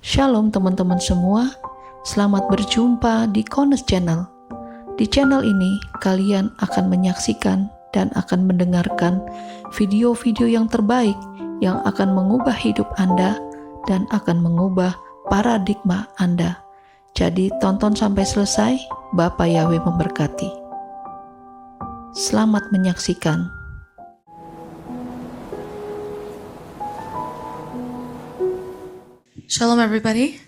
Shalom teman-teman semua, selamat berjumpa di Kones Channel. Di channel ini, kalian akan menyaksikan dan akan mendengarkan video-video yang terbaik yang akan mengubah hidup Anda dan akan mengubah paradigma Anda. Jadi tonton sampai selesai, Bapak Yahweh memberkati. Selamat menyaksikan. Shalom, everybody.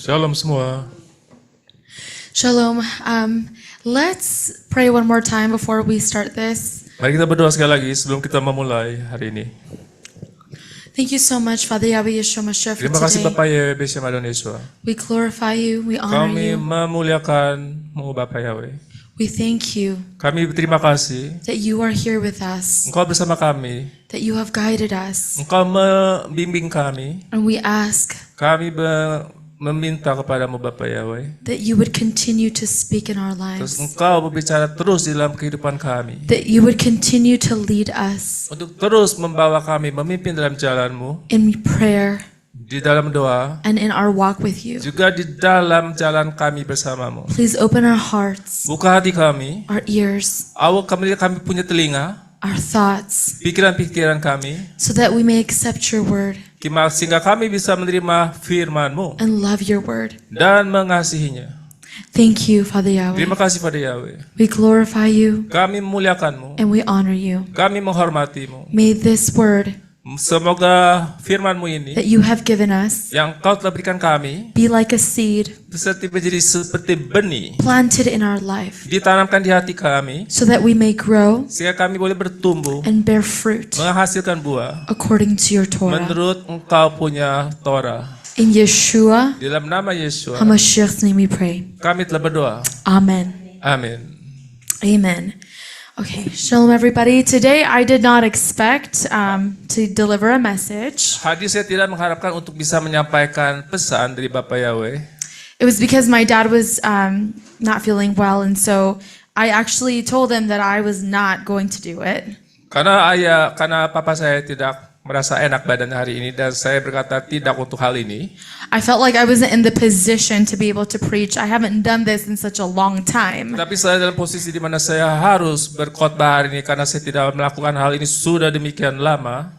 Shalom semua. Shalom. Let's pray one more time before we start this. Mari kita berdoa sekali lagi sebelum kita memulai hari ini. Thank you so much, Father Yahweh Yeshua Mashiach, for Terima kasih today. Bapak Yahweh Beshem Adon Yeshua. We glorify you. We honor Kami you. memuliakan-Mu Bapak Yahweh. We thank you Kami berterima kasih that you are here with us, Engkau bersama kami. that you have guided us. Engkau membimbing kami. And we ask Kami meminta kepadamu Bapak Yahweh. that you would continue to speak in our Terus lives, Engkau berbicara terus di dalam kehidupan kami. that you would continue to lead us Untuk terus membawa kami, memimpin dalam jalan-Mu. in prayer Di dalam doa. and in our walk with you. Juga di dalam jalan kami bersama-Mu. Please open our hearts, Buka hati kami. our ears, Kami punya telinga. our thoughts, Pikiran-pikiran kami, so that we may accept your word sehingga kami bisa menerima firman-Mu and love your word. dan mengasihinya. Thank you, Father Yahweh. Terima kasih pada Yahweh. We glorify you Kami memuliakan-Mu, and we honor you. kami menghormati-Mu. May this word Semoga firman-Mu ini that you have given us yang Kau telah berikan kami be like a seed menjadi seperti benih, planted in our life, ditanamkan di hati kami, so that we may grow sehingga kami boleh bertumbuh, and bear fruit menghasilkan buah according to your Torah. menurut Engkau punya Torah. In Yeshua Di dalam nama Yesus, HaMashiach's name we pray. kami telah berdoa. Amen. Amin. Amen. Okay, shalom everybody. Today I did not expect to deliver a message. Hadis saya tidak mengharapkan untuk bisa menyampaikan pesan dari Bapak Yahweh. It was because my dad was not feeling well, and so I actually told him that I was not going to do it. Karena papa saya tidak merasa enak badan hari ini dan saya berkata tidak untuk hal ini. I felt like I wasn't in the position to be able to preach. I haven't done this in such a long time. Tapi saya dalam posisi di mana saya harus berkhotbah hari ini karena saya tidak melakukan hal ini sudah demikian lama.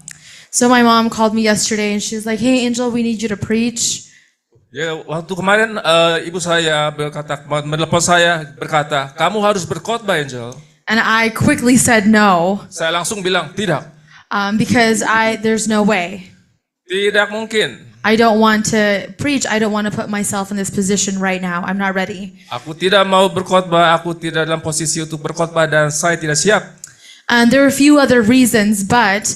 So my mom called me yesterday and she was like, "Hey Angel, we need you to preach." Ya, waktu kemarin ibu saya menelepon saya berkata, "Kamu harus berkhotbah, Angel." And I quickly said no, Saya langsung bilang, "Tidak. because there's no way. Tidak mungkin. I don't want to preach. I don't want to put myself in this position right now. I'm not ready." Aku tidak mau berkhotbah, aku tidak dalam posisi untuk berkhotbah dan saya tidak siap." And there were a few other reasons, but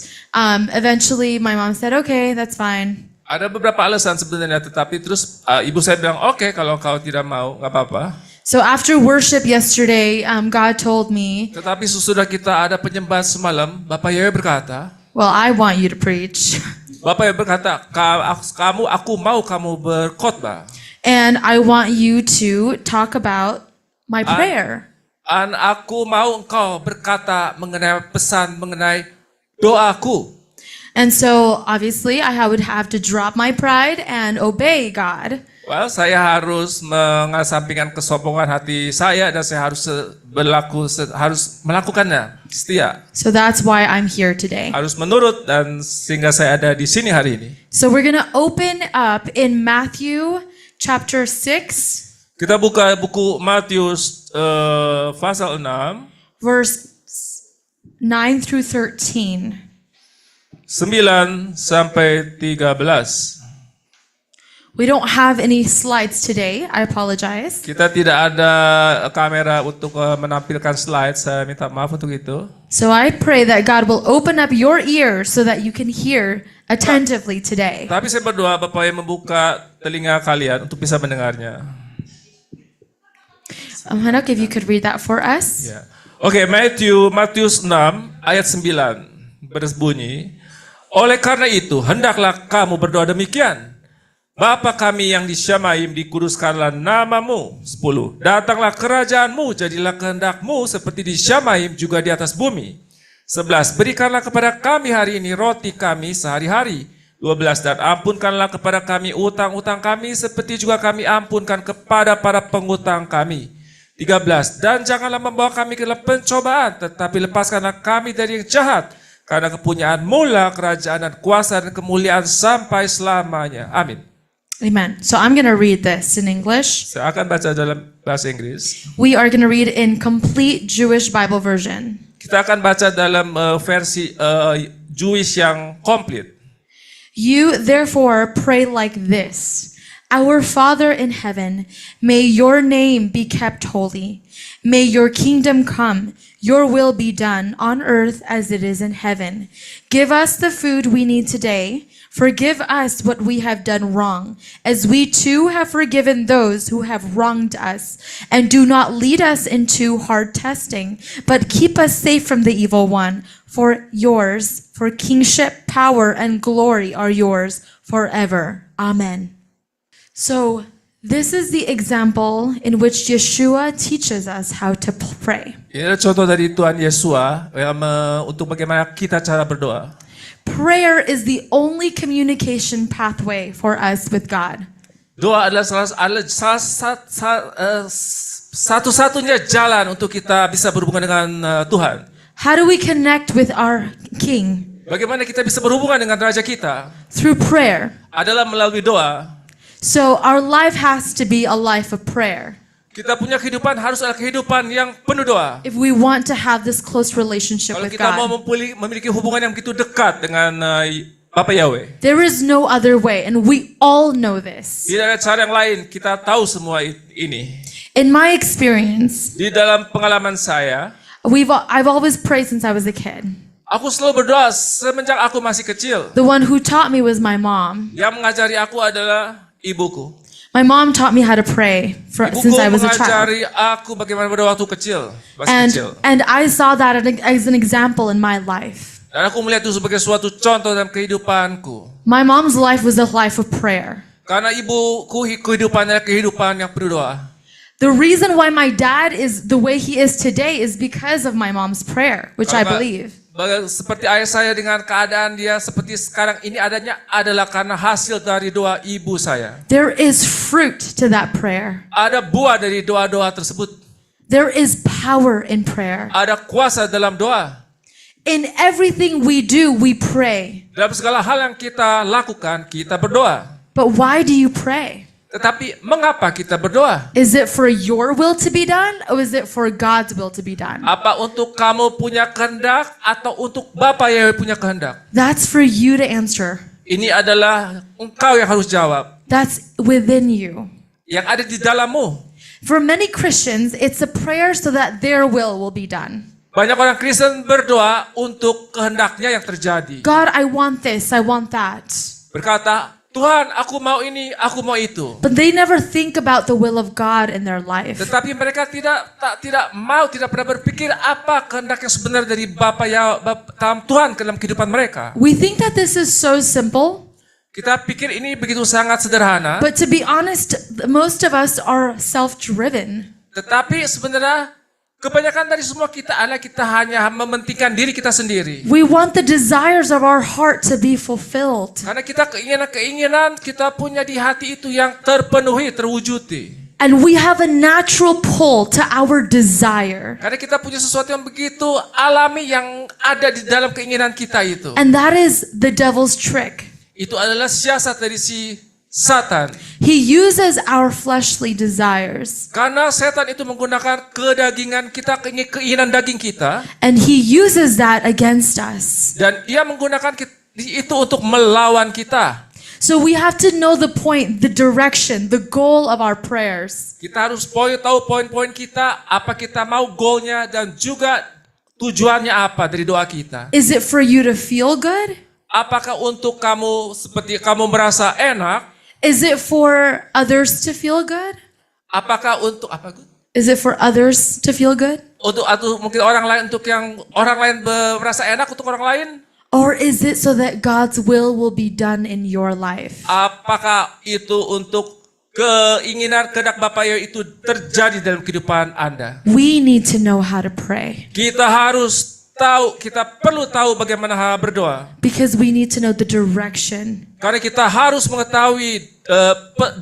eventually my mom said, "Okay, that's fine." Ada beberapa alasan sebenarnya, tetapi terus ibu saya bilang, "Oke, kalau kau tidak mau, nggak apa-apa." So after worship yesterday, God told me, Tetapi sesudah kita ada penyembahan semalam, Bapak Yahweh berkata, "Well, I want you to preach." Bapak Yahweh berkata, aku mau kamu berkhotbah. And I want you to talk about my prayer. Dan aku mau engkau berkata mengenai pesan, mengenai doaku. And so obviously I would have to drop my pride and obey God. Well, saya harus mengesampingkan kesombongan hati saya dan saya harus harus melakukannya, setia. So that's why I'm here today. Harus menurut dan sehingga saya ada di sini hari ini. So we're going to open up in Matthew chapter 6, Kita buka buku Matius pasal 6, verse 9 through 13. 9 sampai 13. We don't have any slides today. I apologize. Kita tidak ada kamera untuk menampilkan slide. Saya minta maaf untuk itu. So I pray that God will open up your ears so that you can hear attentively today. Tapi saya berdoa Bapak yang membuka telinga kalian untuk bisa mendengarnya. Hanok, if you could read that for us. Ya. Oke, Matius 6 ayat 9 berbunyi, "Oleh karena itu, hendaklah kamu berdoa demikian. Bapa kami yang di Syamaim, dikuduskanlah namamu. 10. Datanglah kerajaanmu, jadilah kehendakmu seperti di Syamaim juga di atas bumi. 11. Berikanlah kepada kami hari ini roti kami sehari-hari. 12. Dan ampunkanlah kepada kami utang-utang kami seperti juga kami ampunkan kepada para pengutang kami. 13. Dan janganlah membawa kami ke dalam pencobaan, tetapi lepaskanlah kami dari yang jahat. Karena kepunyaan mula kerajaan dan kuasa dan kemuliaan sampai selamanya. Amin. Amen. So I'm going to read this in English. Saya akan baca dalam bahasa Inggris. We are going to read in complete Jewish Bible version. Kita akan baca dalam versi Jewish yang komplit. You therefore pray like this. Our Father in heaven, may your name be kept holy. May your kingdom come. Your will be done on earth as it is in heaven. Give us the food we need today. Forgive us what we have done wrong, as we too have forgiven those who have wronged us. And do not lead us into hard testing, but keep us safe from the evil one. For kingship, power, and glory are yours forever. Amen. So, this is the example in which Yeshua teaches us how to pray. Ini adalah contoh dari Tuhan Yesus untuk bagaimana kita cara berdoa. Prayer is the only communication pathway for us with God. Doa adalah satu-satunya jalan untuk kita bisa berhubungan dengan Tuhan. How do we connect with our King? Bagaimana kita bisa berhubungan dengan Raja kita? Through prayer. Adalah melalui doa. So our life has to be a life of prayer. Kita punya kehidupan harus adalah kehidupan yang penuh doa. If we want to have this close relationship Kalau with kita mau God, memiliki hubungan yang begitu dekat dengan Bapa Yahweh, there is no other way, and we all know this. tidak ada cara yang lain. Kita tahu semua ini. In my experience, Di dalam pengalaman saya, I've always prayed since I was a kid. aku selalu berdoa semenjak aku masih kecil. The one who taught me was my mom. Yang mengajari aku adalah ibuku. My mom taught me how to pray since Ibuku I was a child. mengajari aku bagaimana berdoa waktu kecil, masih kecil. And I saw that as an example in my life. Dan aku melihat itu sebagai suatu contoh dalam kehidupanku. My mom's life was a life of prayer. Karena ibuku kehidupannya kehidupan yang penuh doa. The reason why my dad is the way he is today is because of my mom's prayer, which I believe. Seperti ayah saya dengan keadaan dia seperti sekarang ini adanya adalah karena hasil dari doa ibu saya. There is fruit to that prayer. Ada buah dari doa-doa tersebut. There is power in prayer. Ada kuasa dalam doa. In everything we do, we pray. Dalam segala hal yang kita lakukan, kita berdoa. But why do you pray? Tetapi mengapa kita berdoa? Is it for your will to be done, or is it for God's will to be done? Apa untuk kamu punya kehendak atau untuk Bapa Yahweh punya kehendak? That's for you to answer. Ini adalah engkau yang harus jawab. That's within you. Yang ada di dalammu. For many Christians, it's a prayer so that their will be done. Banyak orang Kristen berdoa untuk kehendaknya yang terjadi. God, I want this, I want that. Berkata, Tuhan, aku mau ini, aku mau itu. But they never think about the will of God in their life. Tetapi mereka tidak pernah berpikir apa kehendak yang sebenarnya dari Tuhan ke dalam kehidupan mereka. We think that this is so simple. Kita pikir ini begitu sangat sederhana. But to be honest, most of us are self-driven. Tetapi sebenarnya kebanyakan dari semua kita adalah kita hanya mementingkan diri kita sendiri. We want the desires of our heart to be fulfilled. Karena kita keinginan kita punya di hati itu yang terpenuhi, terwujudi. And we have a natural pull to our desire. Karena kita punya sesuatu yang begitu alami yang ada di dalam keinginan kita itu. And that is the devil's trick. Itu adalah siasat dari si Satan. He uses our fleshly desires. Karena setan itu menggunakan kedagingan kita, keinginan daging kita. And he uses that against us. Dan dia menggunakan itu untuk melawan kita. So we have to know the point, the direction, the goal of our prayers. Kita harus tahu poin-poin kita, apa kita mau goalnya dan juga tujuannya apa dari doa kita. Is it for you to feel good? Apakah untuk kamu seperti kamu merasa enak? Is it for others to feel good? Apakah untuk apa? Is it for others to feel good? Untuk atau mungkin orang lain untuk yang orang lain merasa enak untuk orang lain? Or is it so that God's will be done in your life? Apakah itu untuk keinginan kehendak Bapa Yahweh itu terjadi dalam kehidupan Anda? We need to know how to pray. Kita harus kita perlu tahu bagaimana berdoa. because we need to know the direction. Karena kita harus mengetahui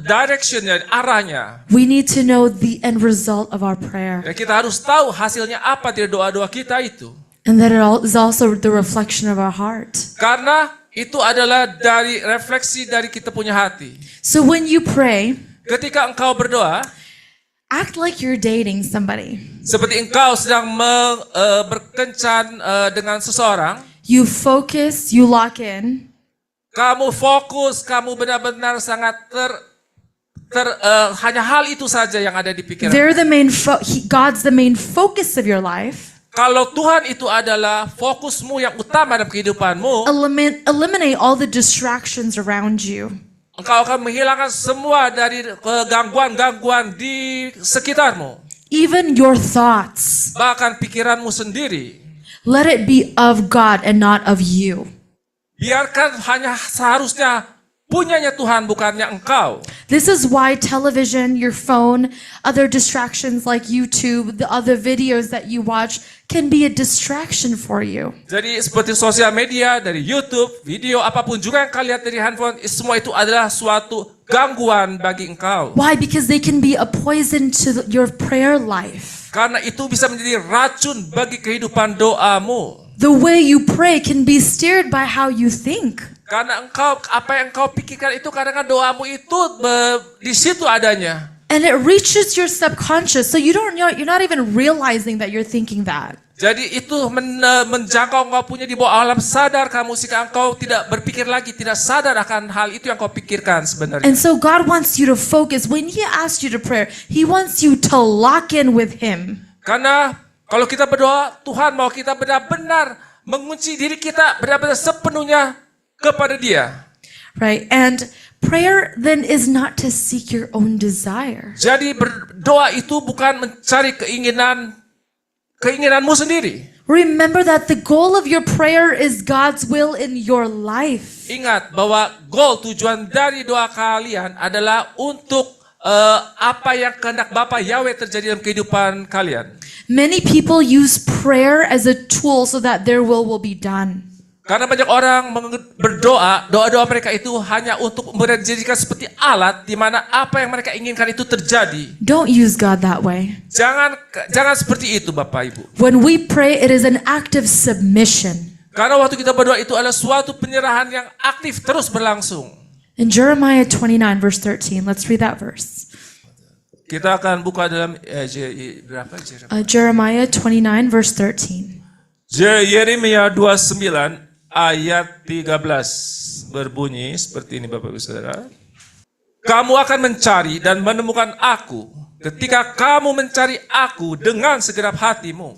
directionnya, arahnya. We need to know the end result of our prayer. Dan kita harus tahu hasilnya apa dari doa-doa kita itu. And that is also the reflection of our heart. Karena itu adalah dari refleksi dari kita punya hati. So when you pray, Ketika engkau berdoa, act like you're dating somebody. seperti engkau sedang berkencan dengan seseorang, You focus, you lock in, kamu fokus, kamu benar-benar sangat hanya hal itu saja yang ada di pikiran. they're the God's the main focus of your life. Kalau Tuhan itu adalah fokusmu yang utama dalam kehidupanmu, Eliminate all the distractions around you. engkau akan menghilangkan semua dari gangguan-gangguan di sekitarmu. Even your thoughts. Bahkan pikiranmu sendiri. Let it be of God and not of you. Biarkan hanya seharusnya punyanya Tuhan, bukannya engkau. This is why television, your phone, other distractions like YouTube, the other videos that you watch can be a distraction for you. Jadi seperti sosial media, dari YouTube, video apapun juga yang kalian lihat dari handphone, semua itu adalah suatu gangguan bagi engkau. Why? Because they can be a poison to your prayer life. Karena itu bisa menjadi racun bagi kehidupan doamu. The way you pray can be steered by how you think. Karena apa yang engkau pikirkan itu kadang-kadang doamu itu di situ adanya. And it reaches your subconscious, so you're not even realizing that you're thinking that. Jadi itu menjangkau engkau punya di bawah alam sadar kamu, sehingga engkau tidak berpikir lagi, tidak sadar akan hal itu yang kau pikirkan sebenarnya. And so God wants you to focus. When He asks you to pray, He wants you to lock in with Him. Karena kalau kita berdoa, Tuhan mau kita benar-benar mengunci diri kita benar-benar sepenuhnya kepada Dia. Right? And prayer then is not to seek your own desire. Jadi berdoa itu bukan mencari keinginanmu sendiri. Remember that the goal of your prayer is God's will in your life. Ingat bahwa tujuan dari doa kalian adalah untuk apa yang kehendak Bapa Yahweh terjadi dalam kehidupan kalian. Many people use prayer as a tool so that their will be done. Karena banyak orang berdoa, doa-doa mereka itu hanya untuk menjadikan seperti alat di mana apa yang mereka inginkan itu terjadi. Don't use God that way. Jangan seperti itu Bapak Ibu. When we pray, it is an active submission. Karena waktu kita berdoa itu adalah suatu penyerahan yang aktif terus berlangsung. In Jeremiah 29 verse 13, let's read that verse. Kita akan buka dalam Jeremiah 29 verse 13. Yeremia 29 ayat 13 berbunyi seperti ini Bapak Ibu Saudara. Kamu akan mencari dan menemukan aku ketika kamu mencari aku dengan segenap hatimu.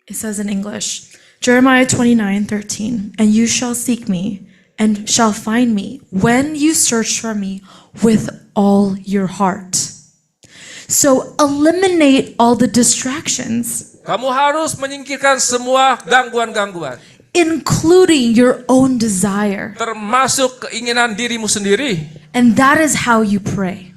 It says in English, Jeremiah 29:13, and you shall seek me and shall find me when you search for me with all your heart. So eliminate all the distractions, Kamu harus menyingkirkan semua gangguan-gangguan, including your own desire. termasuk keinginan dirimu sendiri. And that is how you pray.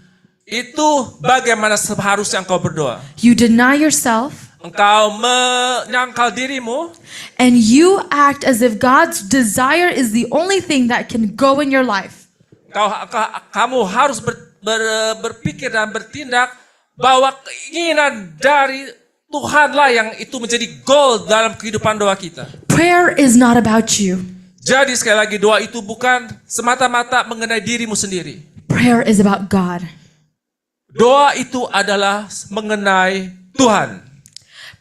Itu bagaimana seharusnya engkau berdoa. You deny yourself Engkau menyangkal dirimu, and you act as if God's desire is the only thing that can go in your life. kamu harus berpikir dan bertindak bahwa keinginan dari Tuhanlah yang itu menjadi goal dalam kehidupan doa kita. Prayer is not about you. Jadi sekali lagi doa itu bukan semata-mata mengenai dirimu sendiri. Prayer is about God. Doa itu adalah mengenai Tuhan.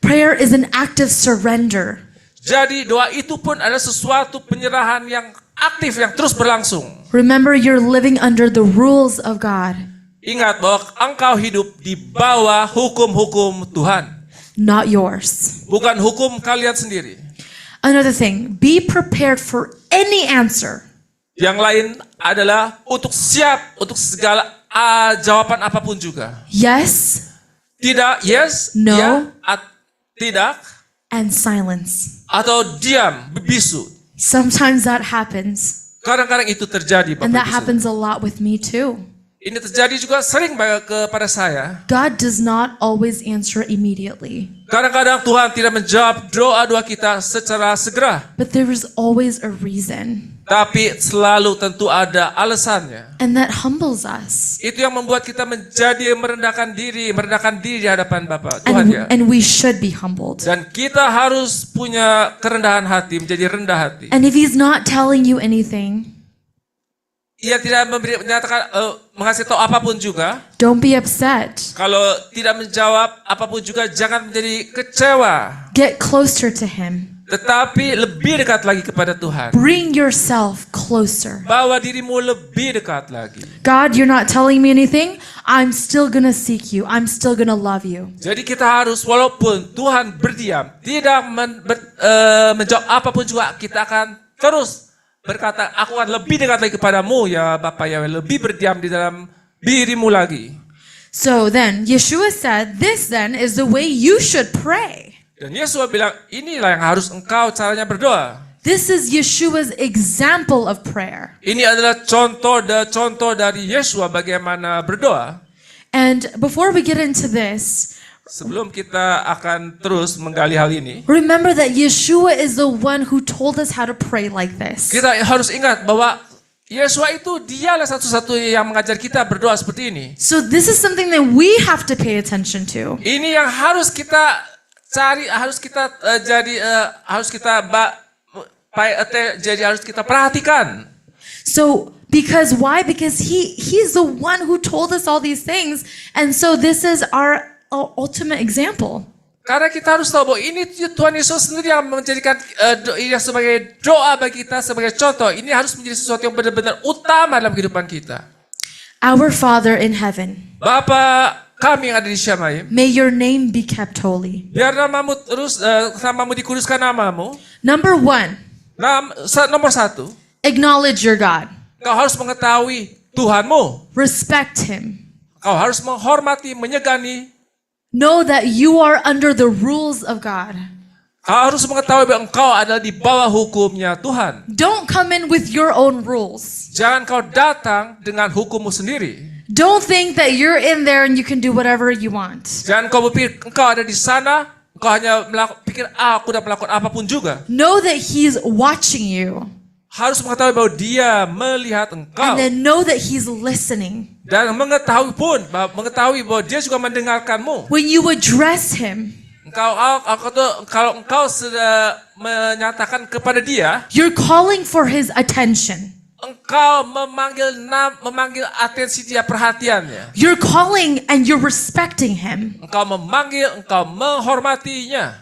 Prayer is an active surrender. Jadi doa itu pun adalah sesuatu penyerahan yang aktif yang terus berlangsung. Remember, you're living under the rules of God, Ingat bahwa engkau hidup di bawah hukum-hukum Tuhan, not yours. bukan hukum kalian sendiri. Another thing, be prepared for any answer. Yang lain adalah untuk siap untuk segala jawaban apapun juga. Yes Tidak, yes, No. ya, tidak, and silence. atau diam, bisu. Sometimes that happens, Kadang-kadang itu terjadi, Bapak and that Ibu Saudara. happens a lot with me too. Ini terjadi juga sering kepada saya. God does not always answer immediately, Kadang-kadang Tuhan tidak menjawab doa-doa kita secara segera. but there is always a reason, Tapi selalu tentu ada alasannya. and that humbles us. Itu yang membuat kita menjadi merendahkan diri di hadapan Bapa Tuhan ya. And we should be humbled. Dan kita harus punya kerendahan hati, menjadi rendah hati. And if He's not telling you anything, Ia tidak menyatakan mengasih tahu apapun juga. don't be upset. Kalau tidak menjawab apapun juga, jangan menjadi kecewa. Get closer to Him. Tetapi lebih dekat lagi kepada Tuhan. Bring yourself closer. Bawa dirimu lebih dekat lagi. God, you're not telling me anything. I'm still gonna seek you. I'm still gonna love you. Jadi kita harus, walaupun Tuhan berdiam, tidak menjawab apapun juga, kita akan terus berkata, aku akan lebih dekat lagi kepadamu ya Bapa Yahweh, lebih berdiam di dalam dirimu lagi. So then, Yeshua said, this then is the way you should pray. Dan Yesus bilang, inilah yang harus engkau caranya berdoa. This is Yeshua's example of prayer. Ini adalah contoh dari Yesus bagaimana berdoa. And before we get into this, Sebelum kita akan terus menggali hal ini, remember that Yeshua is the one who told us how to pray like this. kita harus ingat bahwa Yesus itu dialah satu-satunya yang mengajar kita berdoa seperti ini. So this is something that we have to pay attention to. Ini yang harus kita cari, harus kita harus kita perhatikan. So because why? Because he's the one who told us all these things, and so this is our ultimate example. Karena kita harus tahu bahwa ini Tuhan Yesus sendiri yang menjadikan ini sebagai doa bagi kita, sebagai contoh. Ini harus menjadi sesuatu yang benar-benar utama dalam kehidupan kita. Our Father in heaven, Bapa kami yang ada di Syamaim, may your name be kept holy. biar namamu terus namamu dikuduskan namamu. Number one, Nomor satu, acknowledge your God. kau harus mengetahui Tuhanmu. Respect Him. Kau harus menghormati, menyegani. Know that you are under the rules of God. Kau harus mengetahui bahwa engkau adalah di bawah hukumnya Tuhan. Don't come in with your own rules. Jangan kau datang dengan hukummu sendiri. Don't think that you're in there and you can do whatever you want. Jangan kau berpikir engkau ada di sana, engkau hanya pikir aku dapat melakukan apapun juga. Know that He's watching you. Harus mengetahui bahwa Dia melihat engkau. And then know that He's listening. Dan mengetahui bahwa Dia juga mendengarkanmu. When you address Him, Kalau engkau sudah menyatakan kepada Dia, you're calling for His attention. engkau memanggil atensi Dia, perhatiannya. You're calling and you're respecting Him. Engkau memanggil, engkau menghormatinya.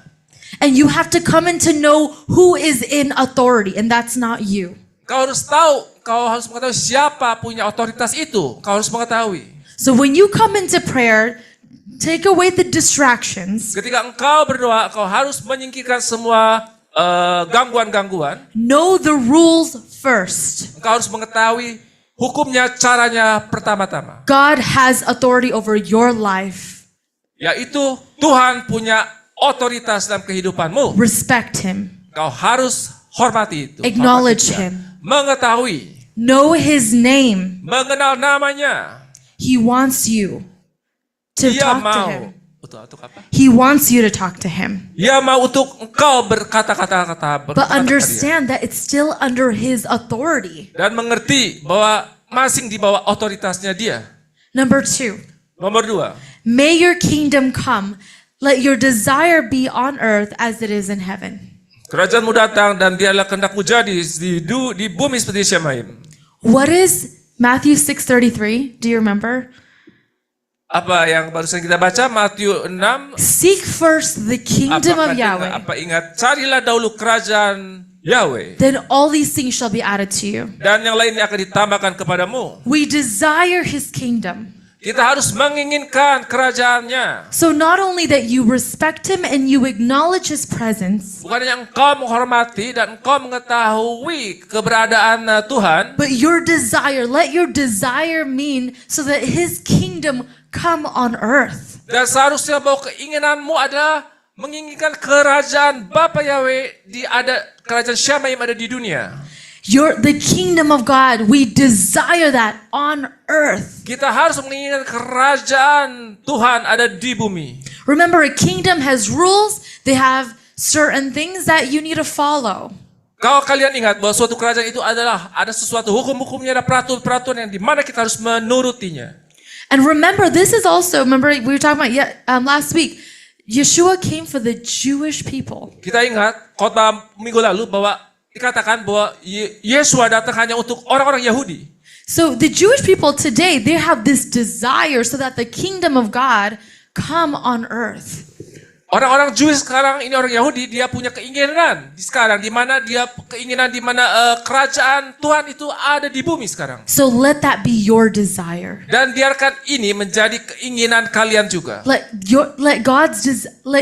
And you have to come in to know who is in authority, and that's not you. Kau harus tahu, kau harus mengetahui siapa punya otoritas itu. Kau harus mengetahui. So when you come into prayer, take away the distractions. Ketika engkau berdoa, kau harus menyingkirkan semua gangguan-gangguan. Know the rules first. Engkau harus mengetahui hukumnya, caranya pertama-tama. God has authority over your life. Yaitu Tuhan punya otoritas dalam kehidupanmu. Respect Him. Kau harus hormati itu. Acknowledge Hormati dia. Him. Mengetahui. Know His name. Mengenal namanya. He wants you to Dia talk to mau. Him. Untuk apa? He wants you to talk to Him. Dia mau untuk engkau berkata-kata But understand that it's still under His authority. dan mengerti bahwa masing di bawah otoritasnya Dia. Number two, Nomor 2. may your kingdom come. Let your desire be on earth as it is in heaven. Kerajaanmu datang dan biarlah kehendakmu jadi di bumi seperti Syamaim. What is Matthew 6:33? Do you remember? Apa yang barusan kita baca, Matius 6. Seek first the kingdom of Yahweh. Ingat, carilah dahulu kerajaan Yahweh. Then all these things shall be added to you. Dan yang lainnya akan ditambahkan kepadamu. We desire His kingdom. Kita harus menginginkan kerajaannya. So not only that you respect Him and you acknowledge His presence, Bukan hanya engkau menghormati dan engkau mengetahui keberadaan Tuhan, but your desire, let your desire mean so that His kingdom come on earth. dan seharusnya bahwa keinginanmu adalah menginginkan kerajaan Bapa Yahweh kerajaan Syamaim ada di dunia. The kingdom of God, we desire that on earth. Kita harus menginginkan kerajaan Tuhan ada di bumi. Remember, a kingdom has rules, they have certain things that you need to follow. Kalau kalian ingat bahwa suatu kerajaan itu adalah ada sesuatu hukum-hukumnya, ada peraturan-peraturan yang dimana kita harus menurutinya. And remember, this is also, remember we were talking about last week, Yeshua came for the Jewish people. Kita ingat khotbah minggu lalu bahwa dikatakan bahwa Yesus datang hanya untuk orang-orang Yahudi. So the Jewish people today, they have this desire so that the kingdom of God come on earth. Orang-orang Jewish sekarang ini orang Yahudi, dia punya keinginan sekarang di mana kerajaan Tuhan itu ada di bumi sekarang. So let that be your desire. Dan biarkan ini menjadi keinginan kalian juga. Let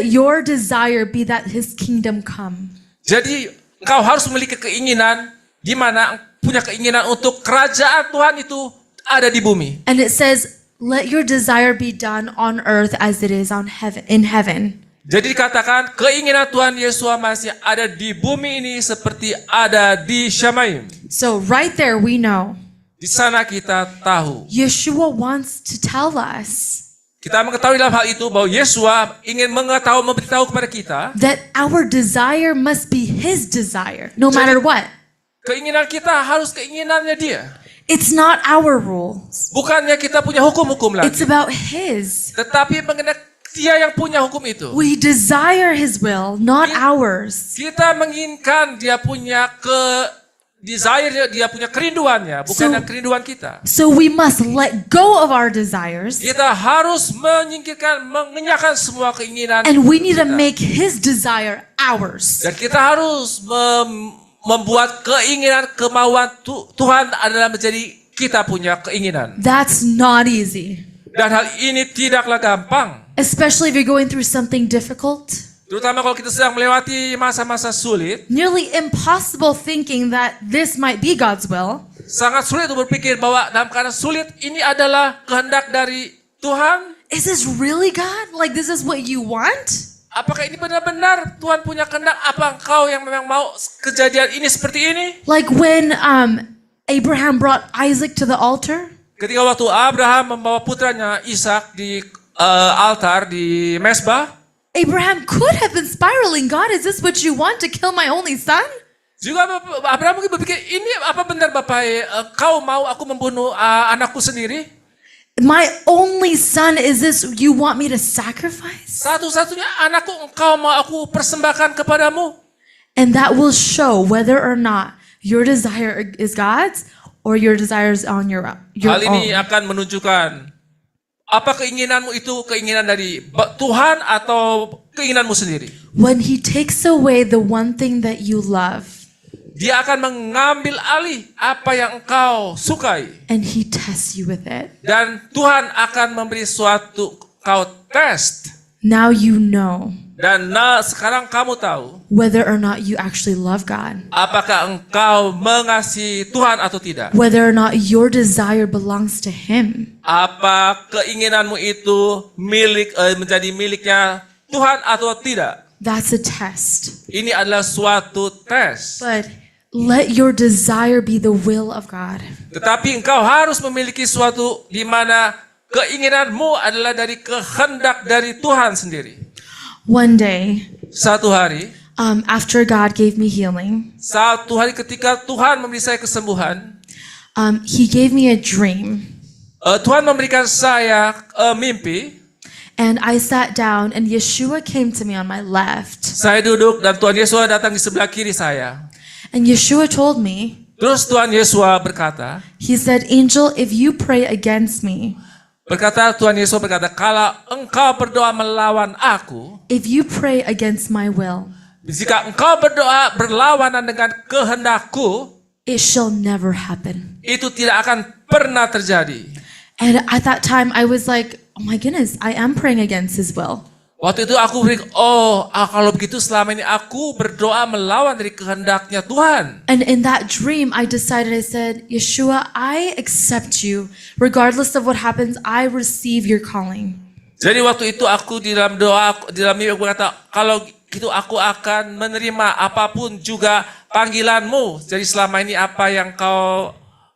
your desire be that his kingdom come. Jadi engkau harus memiliki keinginan di mana punya keinginan untuk kerajaan Tuhan itu ada di bumi. And it says, let your desire be done on earth as it is in heaven. Jadi dikatakan keinginan Tuhan Yesus masih ada di bumi ini seperti ada di Syamaim. So right there we know Di sana kita tahu. Yeshua wants to tell us Kita mengetahui dalam hal itu bahwa Yesus ingin memberitahu kepada kita that our desire must be his desire, no matter what. keinginan kita harus keinginannya dia. It's not our rules. Bukannya kita punya hukum-hukum It's lagi. about his. Tetapi mengenai dia yang punya hukum itu. We desire his will, not ours. Kita menginginkan dia punya desire, dia punya kerinduannya, bukan So- kerinduan kita. So we must let go of our desires Kita harus mengenyahkan semua keinginan and we need to kita. make his desire ours. Dan kita harus membuat kemauan Tuhan adalah menjadi kita punya keinginan. That's not easy, Dan hal ini tidaklah gampang. especially if you're going through something difficult. Terutama kalau kita sedang melewati masa-masa sulit. Nearly impossible thinking that this might be God's will. Sangat sulit untuk berpikir bahwa dalam keadaan sulit ini adalah kehendak dari Tuhan. Is this really God? Like this is what you want? Apakah ini benar-benar Tuhan punya kehendak? Apa engkau yang memang mau kejadian ini seperti ini? Like when Abraham brought Isaac to the altar? Ketika waktu Abraham membawa putranya Ishak di altar di mesbah, Abraham could have been spiraling. God, is this what you want to kill my only son? juga Abraham mungkin berpikir, ini apa benar Bapak, kau mau aku membunuh anakku sendiri? My only son, is this you want me to sacrifice? Satu-satunya anakku engkau mau aku persembahkan kepadamu. And that will show whether or not your desire is God's or your desire is on your Hal ini own. akan menunjukkan apa keinginanmu itu keinginan dari Tuhan atau keinginanmu sendiri. When he takes away the one thing that you love Dia akan mengambil alih apa yang engkau sukai. and he tests you with it. Dan Tuhan akan memberi suatu kau test. Now you know Dan sekarang kamu tahu whether or not you actually love God. apakah engkau mengasihi Tuhan atau tidak. Whether or not your desire belongs to him. Apa keinginanmu itu menjadi miliknya Tuhan atau tidak. That's a test. Ini adalah suatu tes. But let your desire be the will of God. Tetapi engkau harus memiliki suatu di mana keinginanmu adalah dari kehendak dari Tuhan sendiri. One day, Satu hari, after God gave me healing, ketika Tuhan memberi saya kesembuhan, he gave me a dream. Tuhan memberikan saya mimpi. And I sat down and Yeshua came to me on my left. Saya duduk dan Tuhan Yesus datang di sebelah kiri saya. And Yeshua told me, Terus Tuhan Yesus berkata, he said, Angel, if you pray against me, Tuhan Yesus berkata, kalau engkau berdoa melawan aku, if you pray against my will, jika engkau berdoa berlawanan dengan kehendakku, it shall never happen. itu tidak akan pernah terjadi. And at that time, I was like, oh my goodness, I am praying against his will. Waktu itu aku berpikir, kalau begitu selama ini aku berdoa melawan dari kehendaknya Tuhan. And in that dream, I decided, I said, Yeshua, I accept you. Regardless of what happens, I receive your calling. Jadi waktu itu aku di dalam doa, di dalam mimpi aku berkata, kalau gitu aku akan menerima apapun juga panggilanmu. Jadi selama ini apa yang kau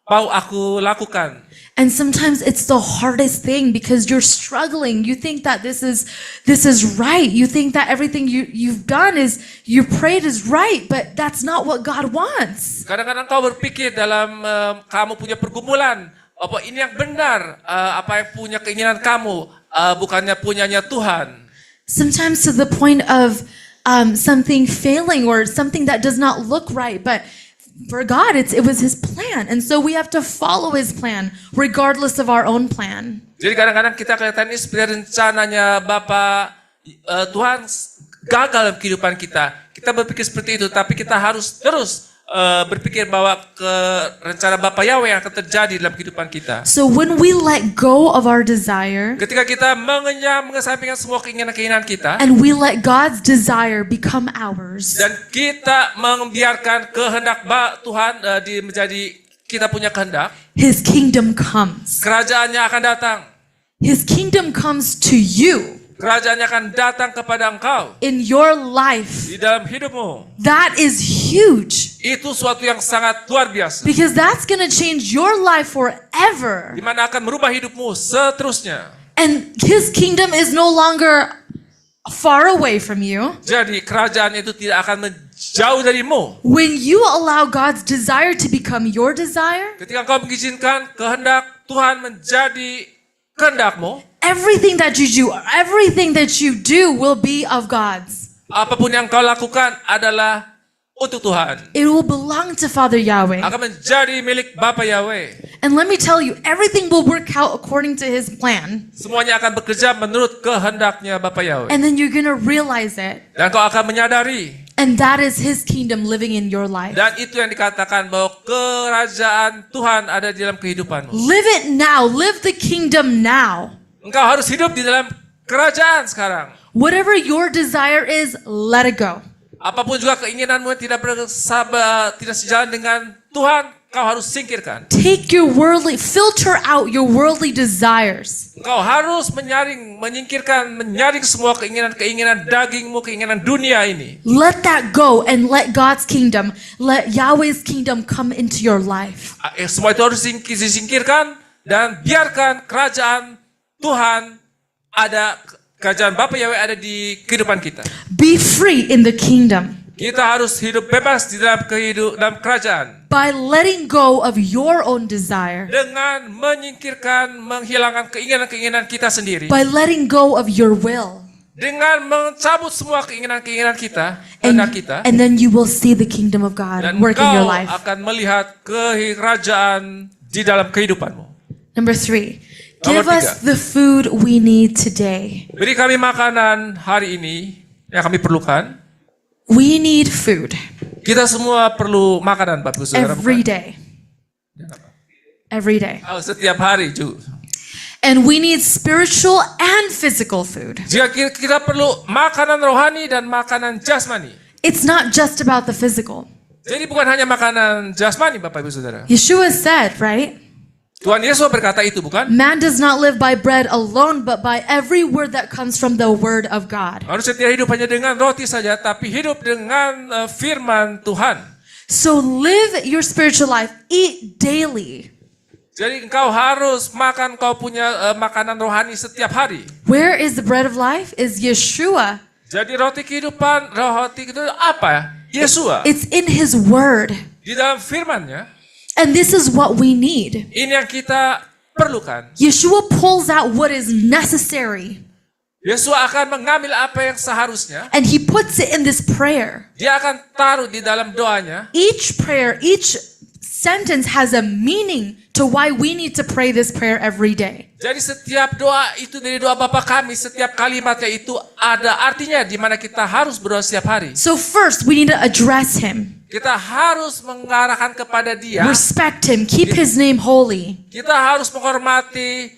mau aku lakukan? And sometimes it's the hardest thing because you're struggling. You think that this is right. You think that everything you've done is you prayed is right, but that's not what God wants. Kadang-kadang kau berpikir dalam kamu punya pergumulan, apa ini yang benar, apa yang punya keinginan kamu, bukannya punyanya Tuhan. Sometimes to the point of something failing or something that does not look right, but for God, it was His plan, and so we have to follow His plan regardless of our own plan. Jadi kadang-kadang kita kelihatan ini seperti rencananya Bapa Tuhan gagal dalam kehidupan kita. Kita berpikir seperti itu, tapi kita harus terus berpikir bahwa rencana Bapa Yahweh yang akan terjadi dalam kehidupan kita. So when we let go of our desire Ketika kita mengesampingkan semua keinginan-keinginan kita, and we let God's desire become ours, dan kita membiarkan kehendak Tuhan menjadi kita punya kehendak, His kingdom comes. kerajaannya akan datang. His kingdom comes to you Kerajaannya akan datang kepada engkau in your life. di dalam hidupmu. That is huge Itu suatu yang sangat luar biasa, because that's going to change your life forever. di mana akan merubah hidupmu seterusnya. And His kingdom is no longer far away from you. Jadi kerajaan itu tidak akan menjauh darimu. When you allow God's desire to become your desire, Ketika engkau mengizinkan kehendak Tuhan menjadi kehendakmu, everything that you do will be of God's. apapun yang kau lakukan adalah untuk Tuhan. It will belong to Father Yahweh. Akan menjadi milik Bapa Yahweh. And let me tell you, everything will work out according to His plan. Semuanya akan bekerja menurut kehendaknya Bapa Yahweh. And then you're going to realize it. Dan kau akan menyadari. And that is His kingdom living in your life. Dan itu yang dikatakan bahwa kerajaan Tuhan ada di dalam kehidupanmu. Live it now. Live the kingdom now. Engkau harus hidup di dalam kerajaan sekarang. Whatever your desire is, let it go. Apapun juga keinginanmu yang tidak sejalan dengan Tuhan, kau harus singkirkan. Take filter out your worldly desires. Engkau harus menyaring semua keinginan dagingmu, keinginan dunia ini. Let that go and let God's kingdom, let Yahweh's kingdom come into your life. Semua itu harus disingkirkan dan biarkan kerajaan Tuhan kerajaan Bapa Yahweh ada di kehidupan kita. Be free in the kingdom Kita harus hidup bebas di dalam dalam kerajaan. by letting go of your own desire, Dengan menghilangkan keinginan-keinginan kita sendiri. by letting go of your will. Dengan mencabut semua keinginan-keinginan kita, kehendak kita. And then you will see the kingdom of God Dan work in your kau life. akan melihat kerajaan di dalam kehidupanmu. Number 3, Nomor give us 3. the food we need today. Beri kami makanan hari ini yang kami perlukan. We need food Kita semua perlu makanan, Bapak Ibu Saudara. every day. Every day. Setiap hari, Ju. And we need spiritual and physical food. Jika kita perlu makanan rohani dan makanan jasmani. It's not just about the physical. Jadi bukan hanya makanan jasmani, Bapak Ibu Saudara. Yeshua said, right? Tuhan Yesus berkata itu, bukan? Man does not live by bread alone, but by every word that comes from the word of God. Manusia tidak hidup hanya dengan roti saja, tapi hidup dengan firman Tuhan. So live your spiritual life. Eat daily. Jadi engkau harus makan, kau punya makanan rohani setiap hari. Where is the bread of life? Is Yeshua. Jadi roti kehidupan apa? Yesus. It's in His word. Di dalam firman-Nya. And this is what we need. Ini yang kita perlukan. Yeshua pulls out what is necessary. Yesus akan mengambil apa yang seharusnya. And He puts it in this prayer. Dia akan taruh di dalam doanya. Each prayer, each sentence has a meaning to why we need to pray this prayer every day. Jadi setiap doa itu dari doa Bapa kami, setiap kalimatnya itu ada artinya di mana kita harus berdoa setiap hari. So first, we need to address Him, Kita harus mengarahkan kepada Dia. respect Him, keep His name holy. Kita harus menghormati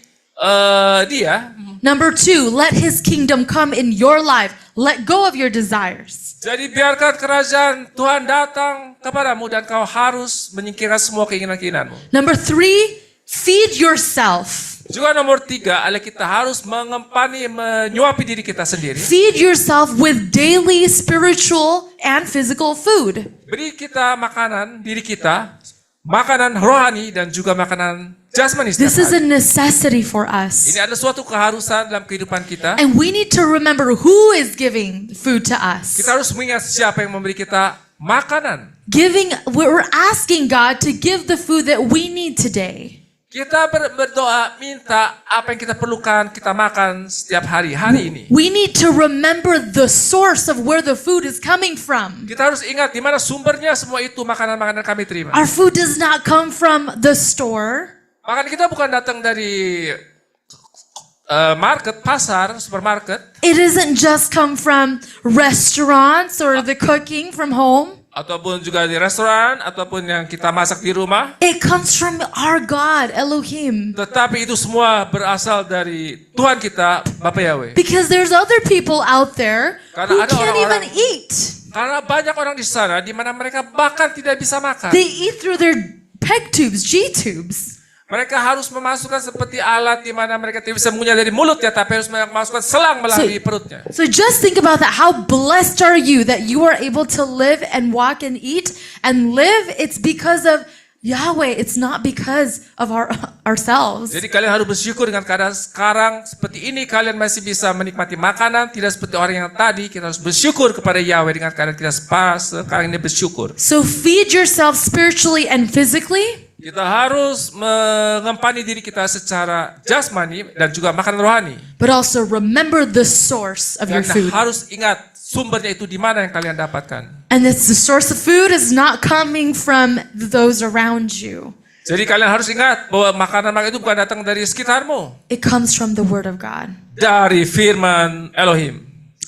Dia. Number 2, let His kingdom come in your life. Let go of your desires. Jadi biarkan kerajaan Tuhan datang kepadamu dan kau harus menyingkirkan semua keinginan-keinginanmu. Number 3, feed yourself. Juga nomor 3 adalah kita harus mengempani, menyuapi diri kita sendiri. Feed yourself with daily spiritual and physical food. Beri kita makanan, diri kita, makanan rohani dan juga makanan jasmani This setiap is a hari. necessity for us. Ini adalah suatu keharusan dalam kehidupan kita. And we need to remember who is giving food to us. Kita harus mengingat siapa yang memberi kita makanan. We're asking God to give the food that we need today. Kita berdoa, minta apa yang kita perlukan, kita makan setiap hari ini. We need to remember the source of where the food is coming from. Kita harus ingat di mana sumbernya semua itu makanan-makanan kami terima. Our food does not come from the store. Makanan kita bukan datang dari market, pasar, supermarket, It isn't just come from restaurants or the cooking from home. ataupun juga di restoran, ataupun yang kita masak di rumah. It comes from our God, Elohim. Tetapi itu semua berasal dari Tuhan kita, Bapa Yahweh. Because there's other people out there Karena who ada can't even orang-orang- eat. Karena banyak orang di sana di mana mereka bahkan tidak bisa makan. They eat through their peg tubes, G tubes. Mereka harus memasukkan seperti alat di mana mereka tidak bisa mengunyah dari mulutnya, tapi harus memasukkan selang melalui perutnya. So just think about that. How blessed are you that you are able to live and walk and eat and live? It's because of Yahweh. It's not because of ourselves. Jadi kalian harus bersyukur dengan keadaan sekarang seperti ini, kalian masih bisa menikmati makanan, tidak seperti orang yang tadi. Kita harus bersyukur kepada Yahweh dengan keadaan kita sekarang ini bersyukur. So feed yourself spiritually and physically. Kita harus mengempani diri kita secara jasmani dan juga makan rohani. But also remember the source of your Dan food. harus ingat sumbernya itu di mana yang kalian dapatkan. And it's the source of food is not coming from those around you. Jadi kalian harus ingat bahwa makanan itu bukan datang dari sekitarmu, It comes from the word of God. dari firman Elohim.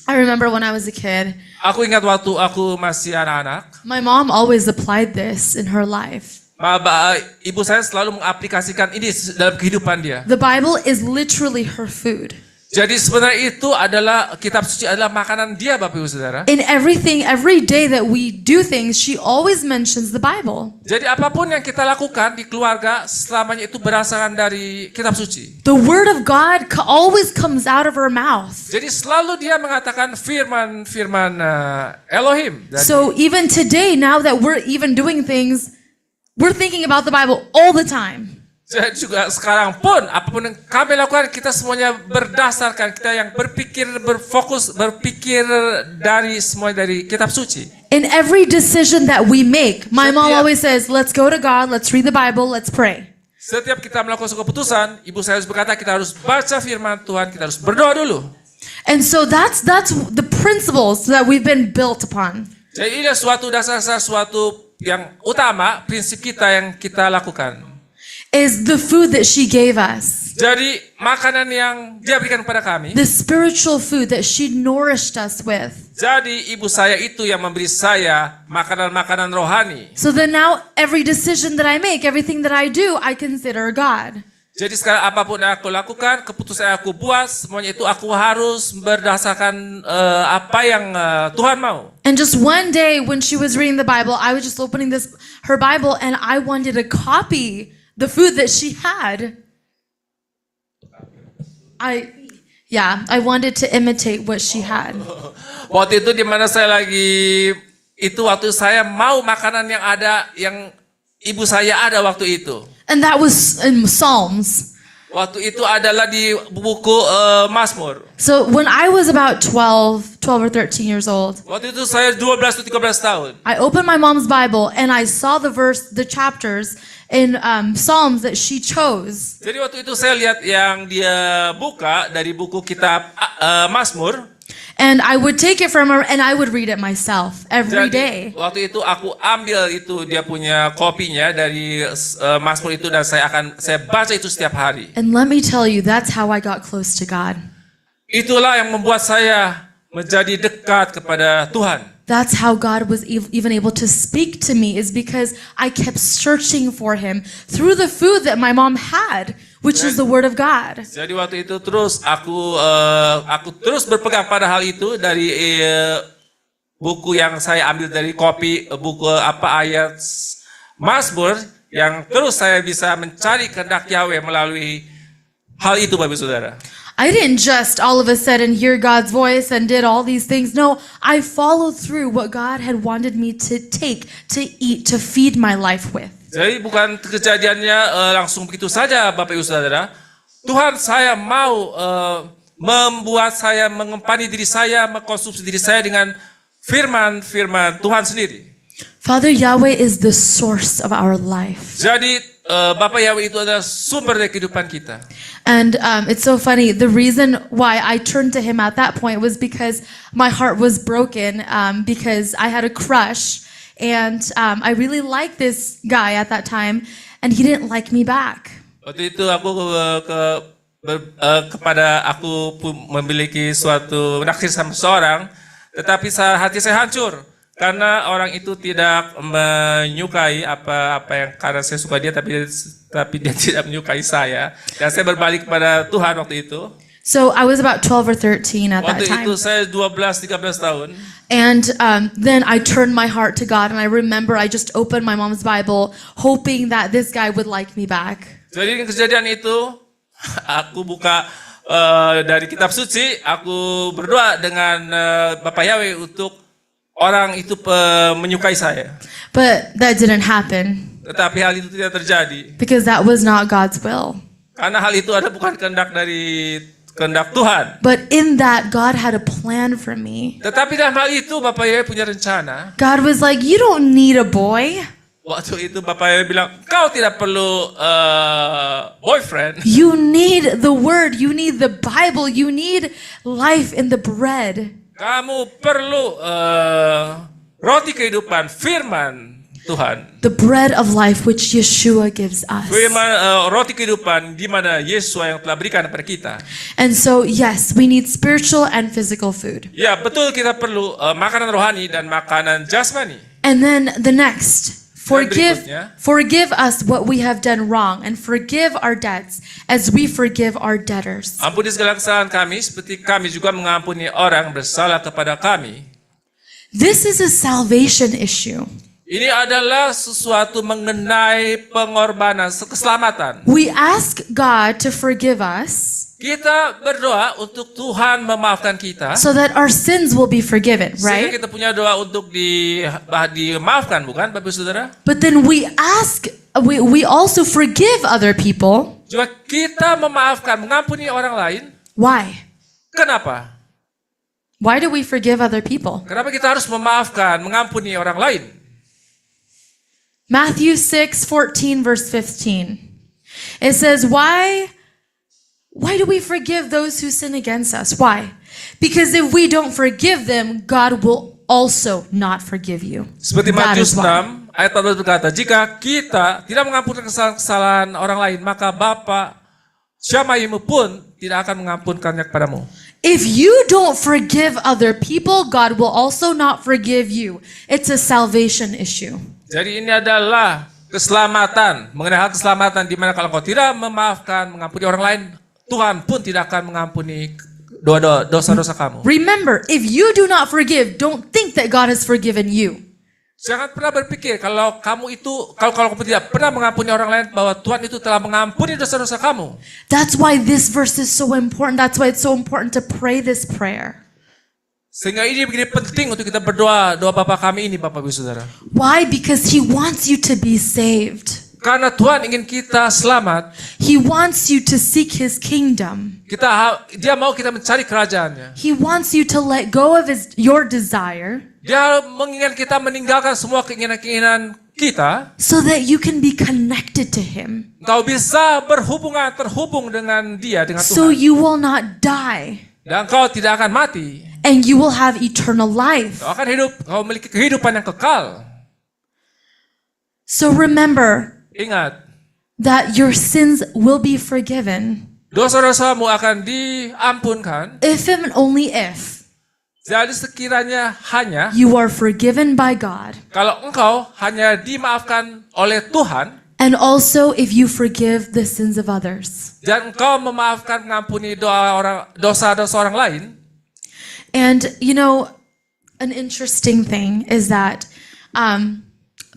I remember when I was a kid, Aku ingat waktu aku masih anak-anak, my mom always applied this in her life. ibu saya selalu mengaplikasikan ini dalam kehidupan dia. The Bible is literally her food. Jadi sebenarnya itu adalah kitab suci adalah makanan dia, Bapak Ibu Saudara. In everything, every day that we do things, she always mentions the Bible. Jadi apapun yang kita lakukan di keluarga selamanya itu berdasarkan dari kitab suci. The word of God always comes out of her mouth. Jadi selalu dia mengatakan firman Elohim. Jadi, So even today, now that we're even doing things, we're thinking about the Bible all the time. jadi juga sekarang pun apapun yang kami lakukan kita semuanya berdasarkan kita yang berpikir dari semua dari kitab suci. In every decision that we make, my mom Setiap- always says, let's go to God, let's read the Bible, let's pray. Setiap kita melakukan suatu keputusan, ibu saya harus berkata kita harus baca firman Tuhan, kita harus berdoa dulu. And so that's the principles that we've been built upon. Jadi ini suatu dasar-dasar suatu yang utama, prinsip kita yang kita lakukan. Is the food that she gave us. Jadi makanan yang dia berikan kepada kami. The spiritual food that she nourished us with. Jadi ibu saya itu yang memberi saya makanan-makanan rohani. So then now every decision that I make, everything that I do, I consider God. Jadi sekarang apapun yang aku lakukan, keputusan yang aku buat, semuanya itu aku harus berdasarkan apa yang Tuhan mau. And just one day when she was reading the Bible, I was just opening her Bible and I wanted to copy the food that she had. I wanted to imitate what she had. Waktu itu di mana saya lagi waktu saya mau makanan yang ada yang ibu saya ada waktu itu. And that was in Psalms. Waktu itu adalah di buku Mazmur. So when I was about 12 or 13 years old, Waktu itu saya 12 atau 13 tahun. I opened my mom's Bible and I saw the chapters in Psalms that she chose. Jadi waktu itu saya lihat yang dia buka dari buku kitab Mazmur. And I would take it from her and I would read it myself every day. Jadi waktu itu aku ambil itu dia punya kopinya dari Mazmur itu dan saya baca itu setiap hari. And let me tell you, that's how I got close to God. Itulah yang membuat saya menjadi dekat kepada Tuhan. That's how God was even able to speak to me, is because I kept searching for him through the food that my mom had, which is the word of God. Jadi waktu itu terus aku terus berpegang pada hal itu dari buku yang saya ambil dari kopi buku ayat Mazmur yang terus saya bisa mencari kehendak Yahweh melalui hal itu Bapak Ibu Saudara. I didn't just all of a sudden hear God's voice and did all these things. No, I followed through what God had wanted me to take, to eat, to feed my life with. Jadi bukan kejadiannya langsung begitu saja Bapak Ibu Saudara. Tuhan saya mau membuat saya mengempani diri saya, mengkonsumsi diri saya dengan firman Tuhan sendiri. Father Yahweh is the source of our life. Jadi Bapak Yahweh itu adalah sumber dari kehidupan kita. And it's so funny. The reason why I turned to him at that point was because my heart was broken because I had a crush and I really liked this guy at that time and he didn't like me back. Waktu itu aku memiliki suatu naksir sama seorang, tetapi hati saya hancur karena orang itu tidak menyukai apa yang karena saya suka dia, tapi dia tidak menyukai saya, dan saya berbalik kepada Tuhan waktu itu. So I was about 12 or 13 at that Waktu time. itu saya 12-13 tahun. And then I turned my heart to God and I remember I just opened my mom's Bible hoping that this guy would like me back. Jadi kejadian itu aku buka dari kitab suci, aku berdoa dengan Bapak Yahweh untuk orang itu menyukai saya. But that didn't happen Tetapi hal itu tidak terjadi. because that was not God's will. Karena hal itu ada bukan kehendak Tuhan. But in that, God had a plan for me. Tetapi dalam hal itu Bapak Yahweh punya rencana. God was like, you don't need a boy. Waktu itu Bapak Yahweh bilang, kau tidak perlu boyfriend. You need the word. You need the Bible. You need life in the bread. Kamu perlu roti kehidupan, firman Tuhan. The bread of life which Yeshua gives us. Firman roti kehidupan di mana Yesus yang telah berikan kepada kita. And so, yes, we need spiritual and physical food. Ya, betul kita perlu makanan rohani dan makanan jasmani. And then the next, berikutnya. forgive us what we have done wrong and forgive our debts as we forgive our debtors. Ampuni segala kesalahan kami seperti kami juga mengampuni orang bersalah kepada kami. This is a salvation issue. Ini adalah sesuatu mengenai pengorbanan, keselamatan. We ask God to forgive us Kita berdoa untuk Tuhan memaafkan kita. so that our sins will be forgiven, Sehingga right? kita punya doa untuk dimaafkan, bukan Bapak Saudara? But then we also forgive other people. Juga kita memaafkan, mengampuni orang lain. Why? Kenapa? Why do we forgive other people? Kenapa kita harus memaafkan, mengampuni orang lain? Matthew 6:14 verse 15. It says, Why do we forgive those who sin against us? Why? Because if we don't forgive them, God will also not forgive you. Seperti That Matius is why. 6 ayat 14 berkata, jika kita tidak mengampunkan kesalahan orang lain, maka Bapa Syamaimu pun tidak akan mengampunkannya kepadamu. If you don't forgive other people, God will also not forgive you. It's a salvation issue. Jadi ini adalah keselamatan, mengenai hal keselamatan di mana kalau kau tidak memaafkan, mengampuni orang lain, Tuhan pun tidak akan mengampuni dosa-dosa kamu. Remember, if you do not forgive, don't think that God has forgiven you. Jangan pernah berpikir kalau kamu tidak pernah mengampuni orang lain bahwa Tuhan itu telah mengampuni dosa-dosa kamu. That's why this verse is so important. That's why it's so important to pray this prayer. Sehingga ini begini penting untuk kita berdoa, doa Bapa kami ini Bapak Ibu Saudara. Why? Because He wants you to be saved. Karena Tuhan ingin kita selamat. He wants you to seek His kingdom. Dia mau kita mencari kerajaannya. He wants you to let go of your desire Dia menginginkan kita meninggalkan semua keinginan-keinginan kita. so that you can be connected to Him. Kau bisa terhubung dengan Dia, dengan So Tuhan. you will not die Dan kau tidak akan mati. and you will have eternal life. Kau akan hidup, kau memiliki kehidupan yang kekal. So remember Ingat, that your sins will be forgiven dosa-dosamu akan diampunkan. if and only if Jadi sekiranya hanya you are forgiven by God, kalau engkau hanya dimaafkan oleh Tuhan and also if you forgive the sins of others. dan engkau memaafkan, mengampuni dosa-dosa orang lain. And you know, an interesting thing is that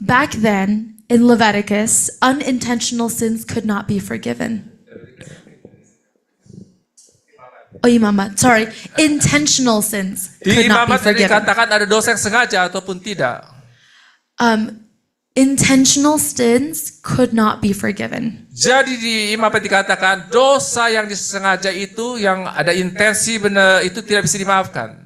back then in Leviticus, unintentional sins could not be forgiven. Oh, imamat. Sorry. Intentional sins Di could not be imamat tadi forgiven. dikatakan ada dosa yang sengaja ataupun tidak. Intentional sins could not be forgiven. Jadi di imamat dikatakan dosa yang disengaja itu yang ada intensi benar itu tidak bisa dimaafkan.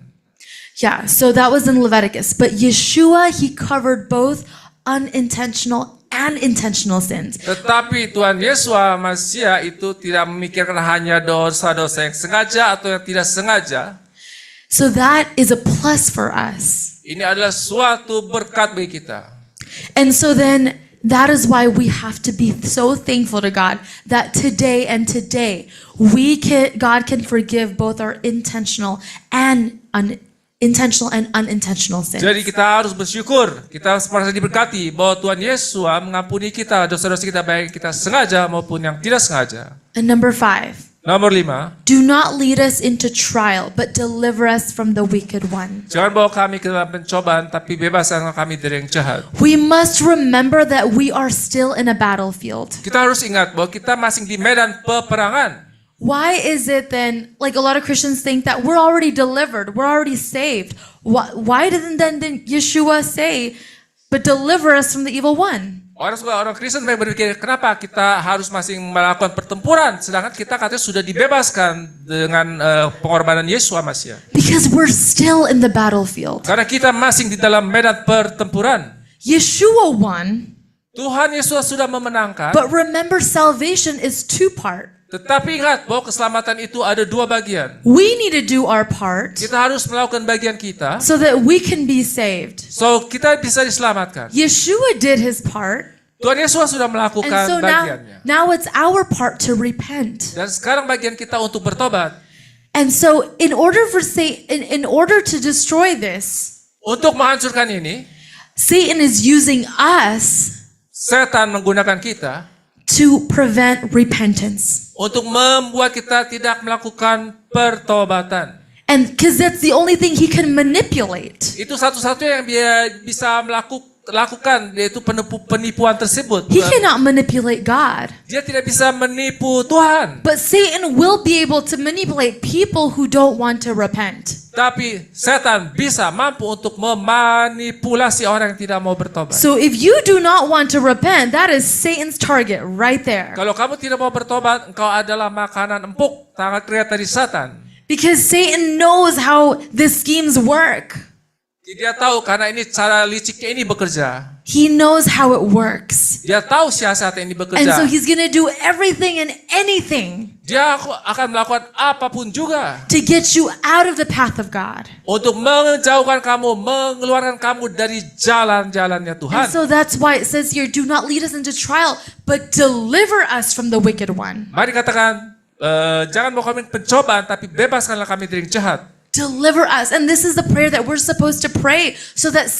Yeah, so that was in Leviticus. But Yeshua, he covered both unintentional and intentional sins. Tetapi Tuhan Yesus Masia itu tidak memikirkan hanya dosa-dosa yang sengaja atau yang tidak sengaja. So that is a plus for us. Ini adalah suatu berkat bagi kita. And so then that is why we have to be so thankful to God that today God can forgive both our intentional and unintentional sins. Jadi kita harus bersyukur, kita merasa diberkati bahwa Tuhan Yesus mengampuni kita dosa-dosa kita baik kita sengaja maupun yang tidak sengaja. And number 5, Nomor 5, do not lead us into trial, but deliver us from the wicked one. jangan bawa kami ke dalam pencobaan, tapi bebaskan kami dari yang jahat. We must remember that we are still in a battlefield. Kita harus ingat bahwa kita masih di medan peperangan. Why is it then, like a lot of Christians think that we're already delivered, we're already saved. Why didn't then Yeshua say, but deliver us from the evil one? Orang Kristen berpikir, kenapa kita harus masih melakukan pertempuran, sedangkan kita katanya sudah dibebaskan dengan pengorbanan Yesus Masia. Because we're still in the battlefield. Karena kita masih di dalam medan pertempuran. Yeshua won, Tuhan Yesus sudah memenangkan, but remember salvation is two-part. tetapi ingat bahwa keselamatan itu ada dua bagian. We need to do our part Kita harus melakukan bagian kita, so that we can be saved. so kita bisa diselamatkan. Yeshua did his part, Tuhan Yesus sudah and melakukan so bagiannya. now it's our part to repent. Dan sekarang bagian kita untuk bertobat. And so in order to destroy this, Untuk menghancurkan ini, Satan is using us setan menggunakan kita to prevent repentance. untuk membuat kita tidak melakukan pertobatan. And because that's the only thing he can manipulate. Itu satu-satunya yang dia bisa lakukan, yaitu penipuan tersebut. He cannot manipulate God. Dia tidak bisa menipu Tuhan. But Satan will be able to manipulate people who don't want to repent. Tapi setan bisa mampu untuk memanipulasi orang yang tidak mau bertobat. So if you do not want to repent, that is Satan's target right there. Kalau kamu tidak mau bertobat, engkau adalah makanan empuk, sangat kelihatan dari setan. Because Satan knows how the schemes work. Dia tahu karena ini cara liciknya ini bekerja. He knows how it works. Dia tahu siasat ini And bekerja. so he's going to do everything and anything Dia akan melakukan apapun juga to get you out of the path of God. untuk menjauhkan kamu, mengeluarkan kamu dari jalan-jalannya Tuhan. And so that's why it says here, do not lead us into trial, but deliver us from the wicked one. Mari katakan, jangan bawa kami pencobaan, tapi bebaskanlah kami dari yang jahat. Deliver us. And this is the prayer that we're supposed to pray so that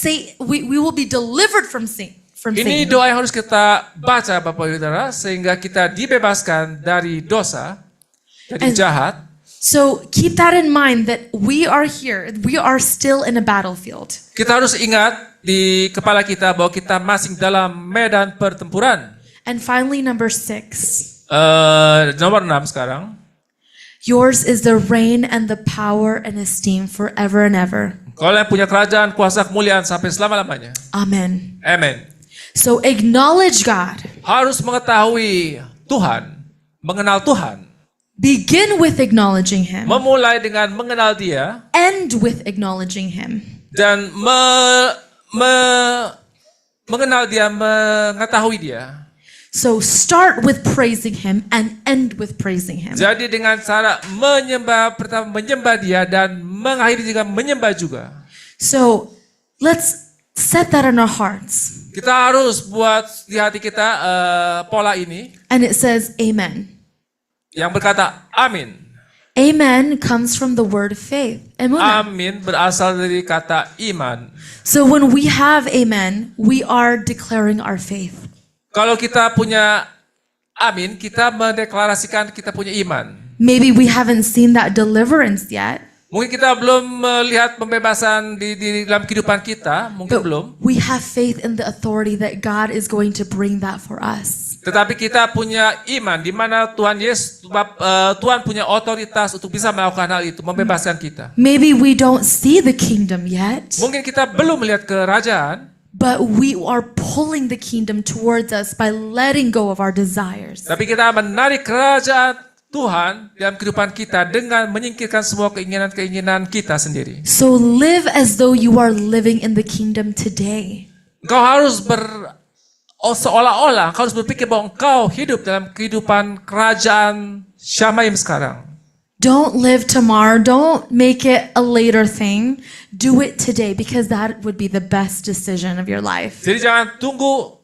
we will be delivered from Satan. Ini doa yang harus kita baca Bapak Ibu Saudara, sehingga kita dibebaskan dari dosa, dari And- jahat. So keep that in mind that we are here. We are still in a battlefield. Kita harus ingat di kepala kita bahwa kita masih dalam medan pertempuran. And finally, number 6. Nomor 6 sekarang. Yours is the reign and the power and esteem forever and ever. Kau yang punya kerajaan, kuasa, kemuliaan sampai selama-lamanya. Amen. Amin. So acknowledge God. Harus mengetahui Tuhan, mengenal Tuhan. Begin with acknowledging Him. Memulai dengan mengenal Dia End with acknowledging Him. dan mengenal Dia, mengetahui Dia. So start with praising Him and end with praising Him. Jadi dengan cara menyembah, pertama menyembah Dia dan mengakhiri juga menyembah juga. So let's set that in our hearts. Kita harus buat di hati kita pola ini And it says, Amen. yang berkata amin. Amen comes from the word faith. Emunah. Amin berasal dari kata iman. So when we have amen, we are declaring our faith. Kalau kita punya amin, kita mendeklarasikan kita punya iman. Maybe we haven't seen that deliverance yet, Mungkin kita belum melihat pembebasan di dalam kehidupan kita, mungkin belum. but we have faith in the authority that God is going to bring that for us. Tetapi kita punya iman di mana Tuhan punya otoritas untuk bisa melakukan hal itu, membebaskan kita. Maybe we don't see the kingdom yet, Mungkin kita belum melihat kerajaan, but we are pulling the kingdom towards us by letting go of our desires. tapi kita menarik kerajaan Tuhan dalam kehidupan kita dengan menyingkirkan semua keinginan-keinginan kita sendiri. So live as though you are living in the kingdom today. Engkau harus seolah-olah engkau harus berpikir bahwa engkau hidup dalam kehidupan kerajaan Syamaim sekarang. Don't live tomorrow. Don't make it a later thing. Do it today because that would be the best decision of your life. Jadi jangan tunggu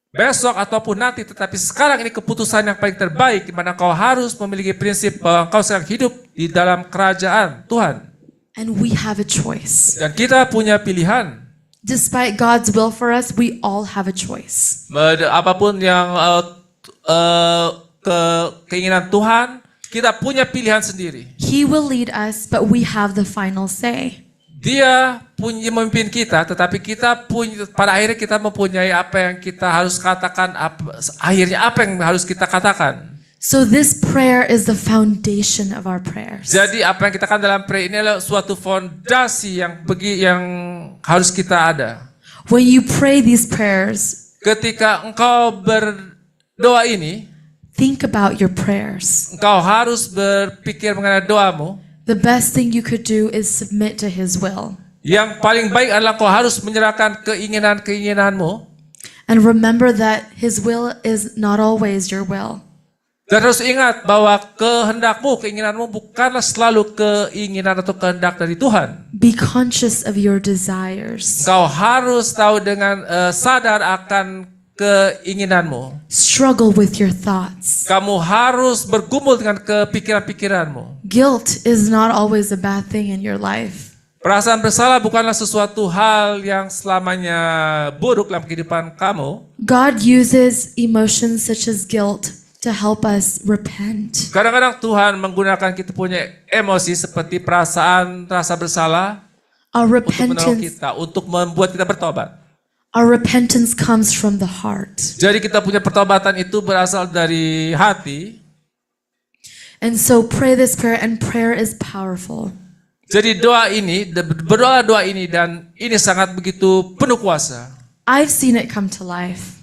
besok ataupun nanti, tetapi sekarang ini keputusan yang paling terbaik di mana engkau harus memiliki prinsip bahwa engkau sedang hidup di dalam kerajaan Tuhan. And we have a choice. Dan kita punya pilihan. Despite God's will for us, we all have a choice. Apapun yang keinginan Tuhan, kita punya pilihan sendiri. He will lead us, but we have the final say. Dia punya memimpin kita, tetapi pada akhirnya kita mempunyai apa yang kita harus katakan, akhirnya apa yang harus kita katakan. So this prayer is the foundation of our prayers. Jadi apa yang kita katakan dalam prayer ini adalah suatu fondasi yang harus kita ada. When you pray these prayers, Ketika engkau berdoa ini, think about your prayers. engkau harus berpikir mengenai doamu. The best thing you could do is submit to His will. Yang paling baik adalah engkau harus menyerahkan keinginan-keinginanmu. And remember that His will is not always your will. Dan harus ingat bahwa kehendakmu, keinginanmu bukanlah selalu keinginan atau kehendak dari Tuhan. Be conscious of your desires. Engkau harus tahu dengan sadar akan keinginanmu. Struggle with your thoughts. Kamu harus bergumul dengan kepikiran-pikiranmu. Guilt is not always a bad thing in your life. Perasaan bersalah bukanlah sesuatu hal yang selamanya buruk dalam kehidupan kamu. God uses emotions such as guilt to help us repent. Kadang-kadang Tuhan menggunakan kita punya emosi seperti perasaan rasa bersalah Our untuk menolong repentance, kita, untuk membuat kita bertobat. our repentance comes from the heart. Jadi kita punya pertobatan itu berasal dari hati. And so pray this prayer, and prayer is powerful. Jadi berdoa doa ini, dan ini sangat begitu penuh kuasa. I've seen it come to life.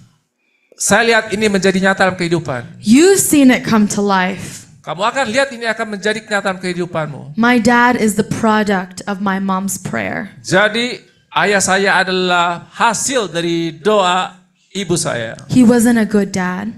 Saya lihat ini menjadi nyata dalam kehidupan. You've seen it come to life. Kamu akan lihat ini akan menjadi kenyataan kehidupanmu. My dad is the product of my mom's prayer. Jadi ayah saya adalah hasil dari doa ibu saya. He wasn't a good dad.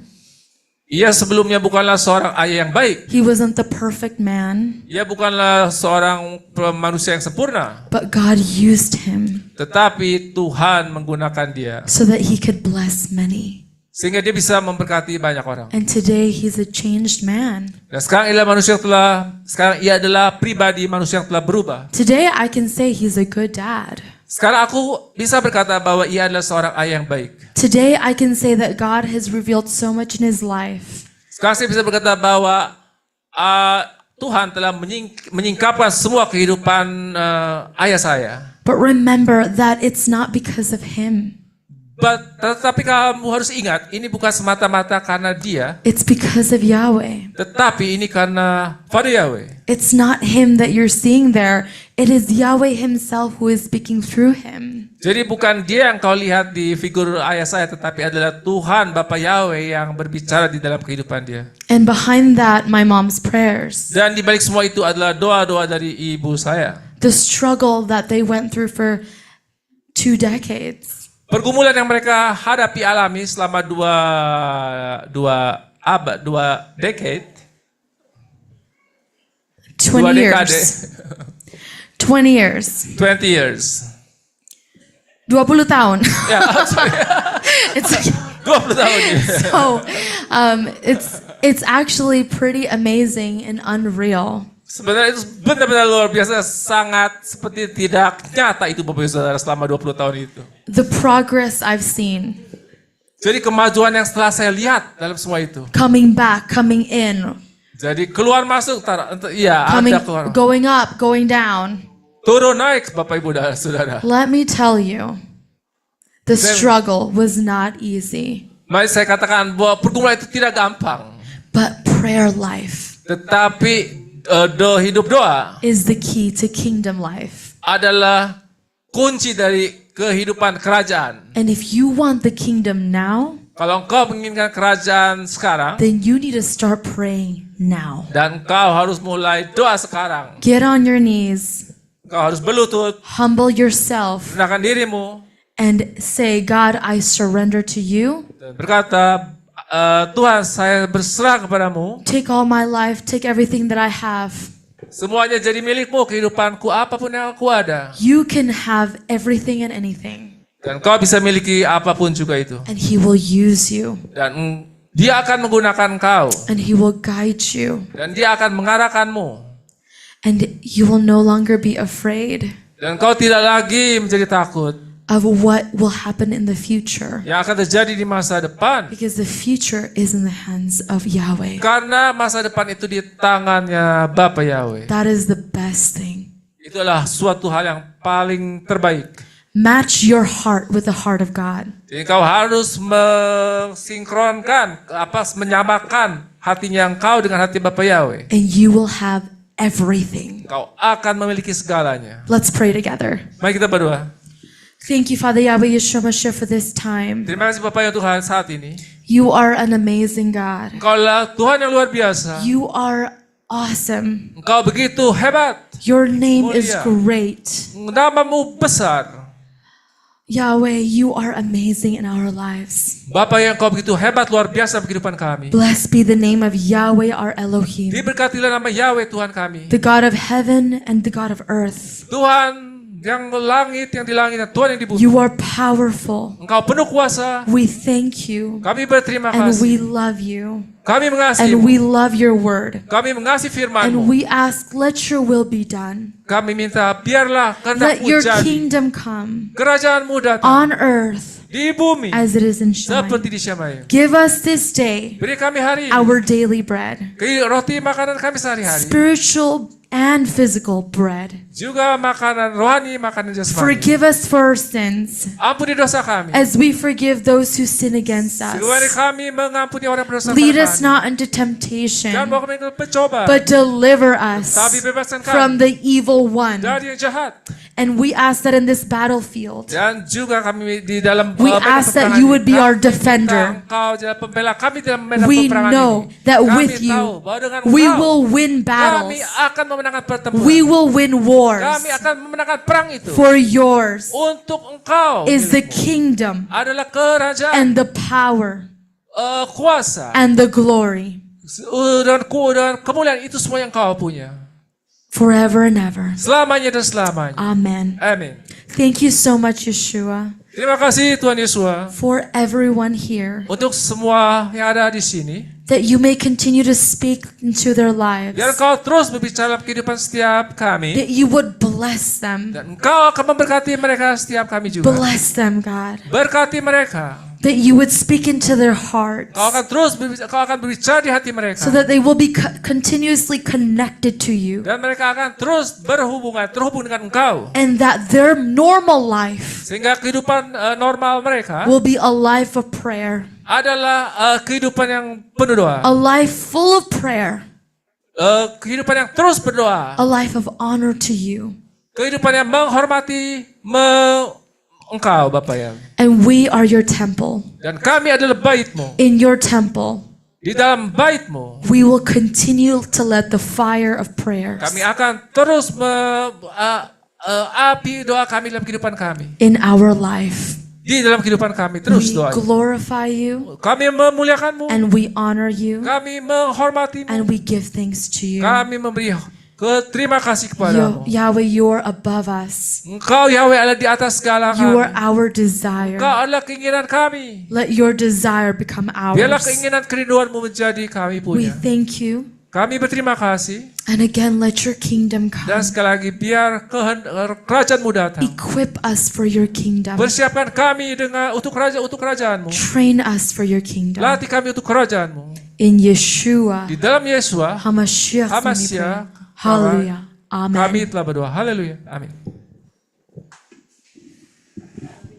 Ia sebelumnya bukanlah seorang ayah yang baik. He wasn't the perfect man, Ia bukanlah seorang manusia yang sempurna. but God used him Tetapi Tuhan menggunakan dia so that he could bless many. sehingga dia bisa memberkati banyak orang. And today he's a changed man. Dan sekarang ia adalah pribadi manusia yang telah berubah. Today I can say he's a good dad. Sekarang aku bisa berkata bahwa ia adalah seorang ayah yang baik. Today I can say that God has revealed so much in his life. Sekarang saya bisa berkata bahwa Tuhan telah menyingkapkan semua kehidupan ayah saya. But remember that it's not because of him. Tetapi kamu harus ingat, ini bukan semata-mata karena dia, It's because of Yahweh. tetapi ini karena pada Yahweh. It's not him that you're seeing there. It is Yahweh himself who is speaking through him. Jadi bukan dia yang kau lihat di figur ayah saya, tetapi adalah Tuhan Bapa Yahweh yang berbicara di dalam kehidupan dia. And behind that, my mom's prayers. Dan di balik semua itu adalah doa-doa dari ibu saya. The struggle that they went through for 2 decades. Pergumulan yang mereka hadapi alami selama dua decade. 20 years. 20 years. 20 years. 20 tahun. Ya, sorry. It's like, 20 tahun. so, it's actually pretty amazing and unreal. Sebenarnya itu benar-benar luar biasa, sangat seperti tidak nyata itu Bapak Ibu Saudara selama 20 tahun itu. The progress I've seen. Jadi kemajuan yang setelah saya lihat dalam semua itu. Coming back, coming in, Jadi keluar masuk, coming, ada keluar. going up, going down. Turun naik Bapak Ibu dan Saudara. Let me tell you, the struggle was not easy. Mari saya katakan bahwa pergumulan itu tidak gampang. But prayer life Tetapi hidup doa is the key to kingdom life. adalah kunci dari kehidupan kerajaan. And if you want the kingdom now, Kalau engkau menginginkan kerajaan sekarang, then you need to start praying now. dan engkau harus mulai doa sekarang. Get on your knees, Engkau harus berlutut, humble yourself, rendahkan dirimu, and say, God, I surrender to you. dan berkata, Tuhan, saya berserah kepadamu. Take all my life, take everything that I have. Semuanya jadi milikmu, kehidupanku, apapun yang aku ada. You can have everything and anything, Dan kau bisa miliki apapun juga itu. and He will use you, Dan dia akan menggunakan kau. and He will guide you, Dan dia akan mengarahkanmu. and you will no longer be afraid Dan kau tidak lagi menjadi takut of what will happen in the future, yang akan terjadi di masa depan. because the future is in the hands of Yahweh. Karena masa depan itu di tangannya Bapa Yahweh. That is the best thing. Itulah suatu hal yang paling terbaik. Match your heart with the heart of God. Jadi kau harus mensinkronkan, menyamakan hatinya engkau dengan hati Bapa Yahweh. And you will have everything. Kau akan memiliki segalanya. Let's pray together. Mari kita berdoa. Thank you, Father Yahweh Yeshua Mashiach, for this time. Terima kasih Bapa ya Tuhan saat ini. You are an amazing God. Engkau adalah Tuhan yang luar biasa. You are awesome. Engkau begitu hebat. Your name is Mulia. great. Namamu besar. Yahweh, you are amazing in our lives. Bapa yang kau begitu hebat luar biasa dalam kehidupan kami. Blessed be the name of Yahweh our Elohim, Diberkatilah nama Yahweh Tuhan kami. the God of heaven and the God of earth. Tuhan yang langit, yang di langit, dan Tuhan yang di bumi. You are powerful. Engkau penuh kuasa. We thank you Kami berterima and we kasih. love you Kami and mengasihimu. we love your word. Kami mengasihi And firman-Mu. we ask, let your will be done. Kami minta biarlah Let kehendak-Mu your jadi. kingdom come Kerajaan-Mu datang on earth di bumi as it is in Shemayim. seperti di Syamai. Give us this day Beri kami hari ini our daily bread, roti makanan kami sehari-hari. spiritual and physical bread. Juga makanan rohani, makanan jasmani. Forgive us for our sins Ampuni dosa kami. as we forgive those who sin against Keluari us. kami mengampuni orang berdosa Lead kepada us kami. not into Jangan temptation, bawa kami ke pencoba. but deliver us Tapi bebaskan from kami the evil one. dari yang jahat. And we ask that in this battlefield, Dan juga kami di dalam we medan ask that peperangan you ini, would be kami our minta defender. Engkau jadi pembela kami dalam medan We peperangan know ini. that Kami with tahu you, bahwa dengan we Engkau, will win kami battles. akan memenangkan pertempuran. We will win wars. Kami akan memenangkan perang itu. For yours Untuk Engkau is the milikmu. kingdom Adalah kerajaan, and the power kuasa, and the glory dan kemuliaan itu semua yang Kau punya. forever and ever. Selamanya dan selamanya. Amen. Amin. Thank you so much, Yeshua, Terima kasih Tuhan Yesus for everyone here, untuk semua yang ada di sini. that you may continue to speak into their lives, Biar Kau terus berbicara dalam kehidupan setiap kami. that you would bless them. Dan Engkau akan memberkati mereka setiap kami juga. Bless them, God. Berkati mereka. That you would speak into their hearts, Kau akan terus Kau akan berbicara di hati mereka. so that they will be continuously connected to you, Dan mereka akan terus terhubung dengan Engkau. and that their normal life Sehingga kehidupan normal mereka will be a life of prayer, adalah kehidupan yang penuh doa. a life full of prayer, Kehidupan yang terus berdoa. a life of honor to you. Kehidupan yang menghormati Engkau Bapa yang. And we are your temple. Dan kami adalah bait-Mu. In your temple, Di dalam bait-Mu we will continue to let the fire of prayers kami akan terus api doa kami dalam kehidupan kami. in our life. Di dalam kehidupan kami terus We doa. glorify you Kami memuliakan-Mu. and we honor you Kami menghormati-Mu. and we give thanks to you. Kami memberi terima kasih kepadamu. Yahweh, you are above us. Engkau Yahweh adalah di atas segala You are kami. our desire. Engkau adalah keinginan kami. Let your desire become Biarlah ours. keinginan kerinduanmu menjadi kami We punya. thank you. Kami berterima kasih. And again, let your kingdom Dan come. sekali lagi biar kerajaanmu datang. Equip us for your kingdom. Persiapkan kami untuk kerajaanmu. Train us for your kingdom. Latih kami untuk kerajaanmu. In Yeshua, Di dalam Yesus, HaMashiach, name we HaMashiach, pray. Hallelujah. kami Amen. telah berdoa. Haleluya. Amin.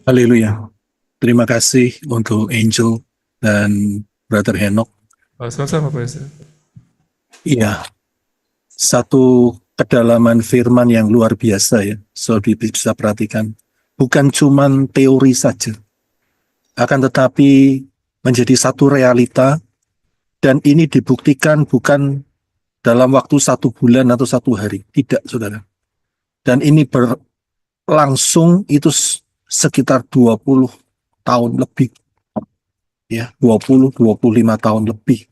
Haleluya. Terima kasih untuk Angel dan Brother Henok. Sama-sama Pak Yosef. Iya, satu kedalaman firman yang luar biasa ya, Saudara bisa perhatikan. Bukan cuman teori saja, akan tetapi menjadi satu realita, dan ini dibuktikan bukan dalam waktu 1 bulan atau 1 hari, tidak saudara. Dan ini berlangsung itu sekitar 20 tahun lebih, ya 20-25 tahun lebih.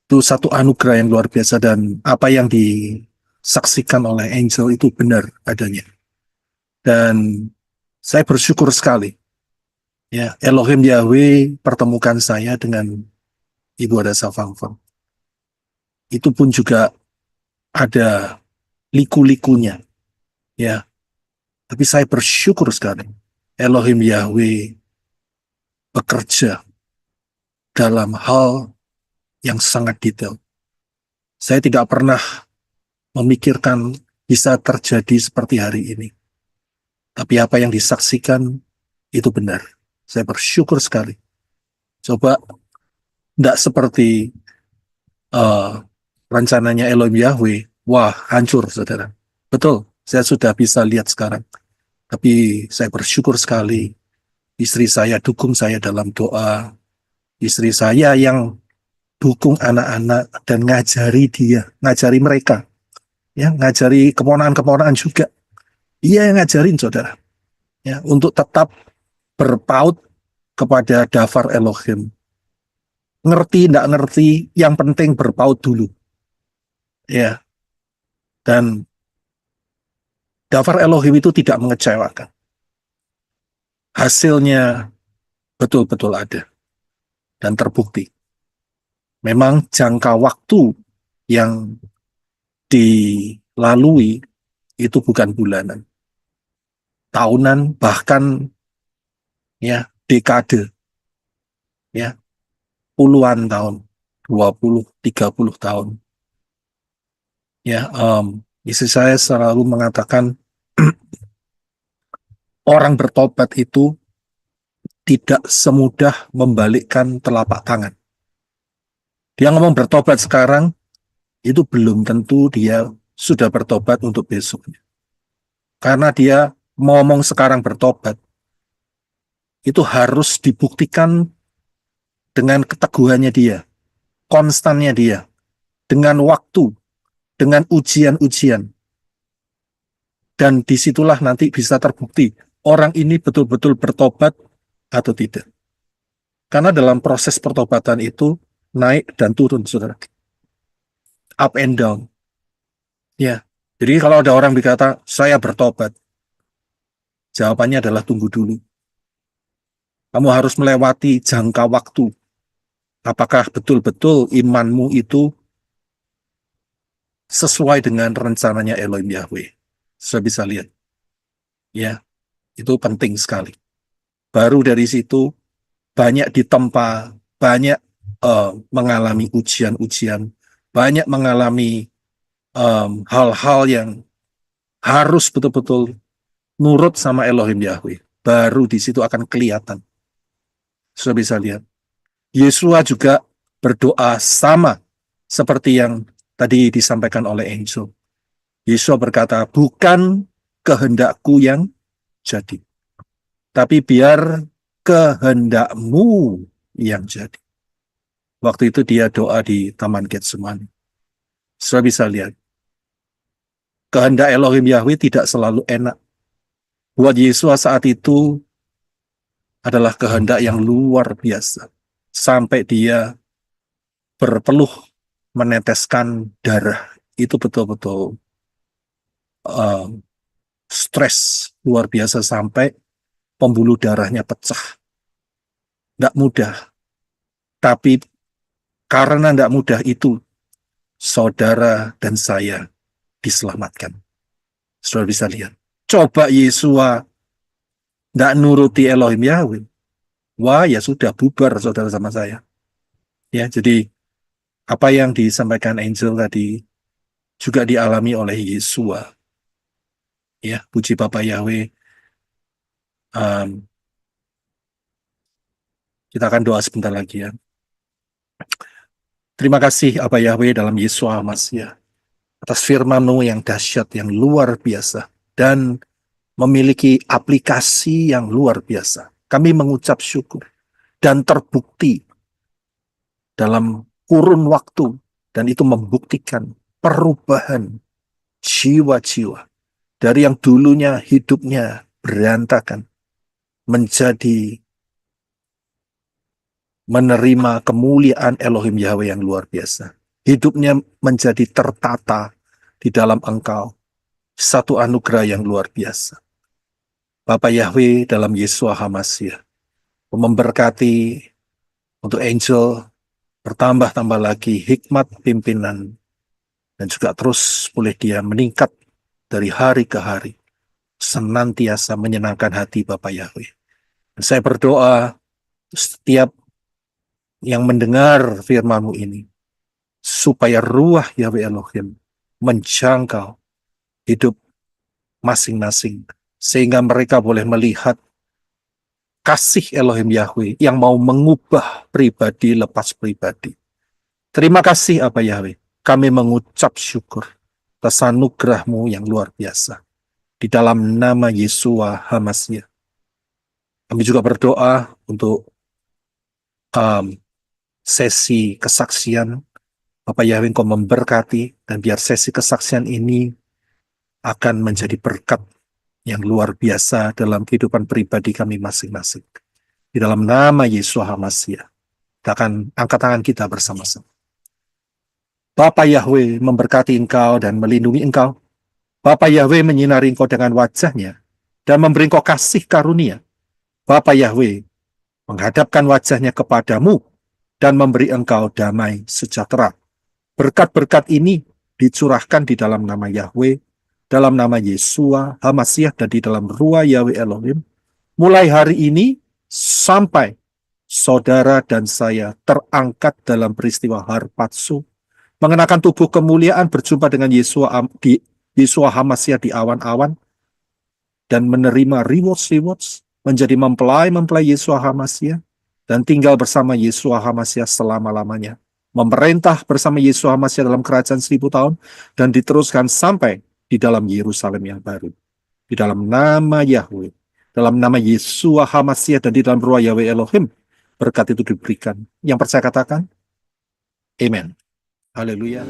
Itu satu anugerah yang luar biasa, dan apa yang disaksikan oleh Angel itu benar adanya. Dan saya bersyukur sekali, ya Elohim Yahweh pertemukan saya dengan Ibu Adasa Fangfang. Itu pun juga ada liku-likunya, ya. Tapi saya bersyukur sekali, Elohim Yahweh bekerja dalam hal yang sangat detail. Saya tidak pernah memikirkan bisa terjadi seperti hari ini. Tapi apa yang disaksikan itu benar. Saya bersyukur sekali. Coba tidak seperti rencananya Elohim Yahweh, wah hancur saudara. Betul, saya sudah bisa lihat sekarang. Tapi saya bersyukur sekali, istri saya dukung saya dalam doa. Istri saya yang dukung anak-anak dan ngajari mereka. Ya, ngajari keponakan-keponakan juga. Iya yang ngajarin saudara. Ya, untuk tetap berpaut kepada Dafar Elohim. Ngerti, tidak ngerti, yang penting berpaut dulu. Ya. Dan Dafar Elohim itu tidak mengecewakan. Hasilnya betul-betul ada dan terbukti. Memang jangka waktu yang dilalui itu bukan bulanan, tahunan, bahkan ya dekade, ya puluhan tahun, 20-30 tahun. Ya, istri saya selalu mengatakan orang bertobat itu tidak semudah membalikkan telapak tangan. Dia ngomong bertobat sekarang, itu belum tentu dia sudah bertobat untuk besoknya. Karena dia ngomong sekarang bertobat, itu harus dibuktikan dengan keteguhannya dia, konstannya dia, dengan waktu, dengan ujian-ujian. Dan disitulah nanti bisa terbukti, orang ini betul-betul bertobat atau tidak. Karena dalam proses pertobatan itu, naik dan turun, saudara. Up and down. Ya, jadi kalau ada orang berkata, saya bertobat, jawabannya adalah tunggu dulu. Kamu harus melewati jangka waktu. Apakah betul-betul imanmu itu sesuai dengan rencananya Elohim Yahweh? Saya bisa lihat. Ya, itu penting sekali. Baru dari situ, banyak ditempa, banyak mengalami ujian-ujian, banyak mengalami hal-hal yang harus betul-betul nurut sama Elohim Yahweh. Baru di situ akan kelihatan. Sudah bisa lihat. Yesua juga berdoa sama seperti yang tadi disampaikan oleh Angel. Yesua berkata, bukan kehendakku yang jadi, tapi biar kehendakmu yang jadi. Waktu itu dia doa di Taman Getsemani. Sudah bisa lihat. Kehendak Elohim Yahweh tidak selalu enak. Buat Yesus saat itu adalah kehendak yang luar biasa. Sampai dia berpeluh meneteskan darah. Itu betul-betul stres luar biasa sampai pembuluh darahnya pecah. Tidak mudah. Tapi karena tidak mudah itu, saudara dan saya diselamatkan. Saudara bisa lihat. Coba Yesua tidak nuruti Elohim Yahweh. Wah, ya sudah bubar saudara sama saya. Ya, jadi apa yang disampaikan Angel tadi juga dialami oleh Yesua. Ya, puji Bapa Yahweh. Kita akan doa sebentar lagi ya. Terima kasih Aba Yahweh dalam Yesua HaMashiach atas firman-Mu yang dahsyat, yang luar biasa, dan memiliki aplikasi yang luar biasa. Kami mengucap syukur dan terbukti dalam kurun waktu, dan itu membuktikan perubahan jiwa-jiwa dari yang dulunya hidupnya berantakan menjadi menerima kemuliaan Elohim Yahweh yang luar biasa. Hidupnya menjadi tertata di dalam Engkau. Satu anugerah yang luar biasa. Bapa Yahweh dalam Yesua HaMashiach memberkati untuk Angel bertambah-tambah lagi hikmat pimpinan, dan juga terus boleh dia meningkat dari hari ke hari, senantiasa menyenangkan hati Bapa Yahweh. Dan saya berdoa setiap yang mendengar firman-Mu ini, supaya ruah Yahweh Elohim menjangkau hidup masing-masing, sehingga mereka boleh melihat kasih Elohim Yahweh yang mau mengubah pribadi lepas pribadi. Terima kasih Aba Yahweh, kami mengucap syukur atas anugerah-Mu yang luar biasa. Di dalam nama Yesua HaMashiach. Kami juga berdoa untuk sesi kesaksian. Bapak Yahweh, Engkau memberkati, dan biar sesi kesaksian ini akan menjadi berkat yang luar biasa dalam kehidupan pribadi kami masing-masing. Di dalam nama Yesua HaMashiach, kita akan angkat tangan kita bersama-sama. Bapa Yahweh memberkati Engkau dan melindungi Engkau. Bapa Yahweh menyinari Engkau dengan wajah-Nya dan memberi Engkau kasih karunia. Bapa Yahweh menghadapkan wajah-Nya kepadamu dan memberi engkau damai sejahtera. Berkat-berkat ini dicurahkan di dalam nama Yahweh, dalam nama Yesua HaMashiach, dan di dalam ruah Yahweh Elohim, mulai hari ini sampai saudara dan saya terangkat dalam peristiwa Harpatsu, mengenakan tubuh kemuliaan, berjumpa dengan Yesua HaMashiach di awan-awan, dan menerima rewards, menjadi mempelai-mempelai Yesua HaMashiach, dan tinggal bersama Yesua HaMashiach selama-lamanya. Memerintah bersama Yesua HaMashiach dalam kerajaan 1000 tahun, dan diteruskan sampai di dalam Yerusalem yang baru. Di dalam nama Yahweh, dalam nama Yesua HaMashiach, dan di dalam ruah Yahweh Elohim, berkat itu diberikan. Yang percaya katakan, Amen. Haleluya.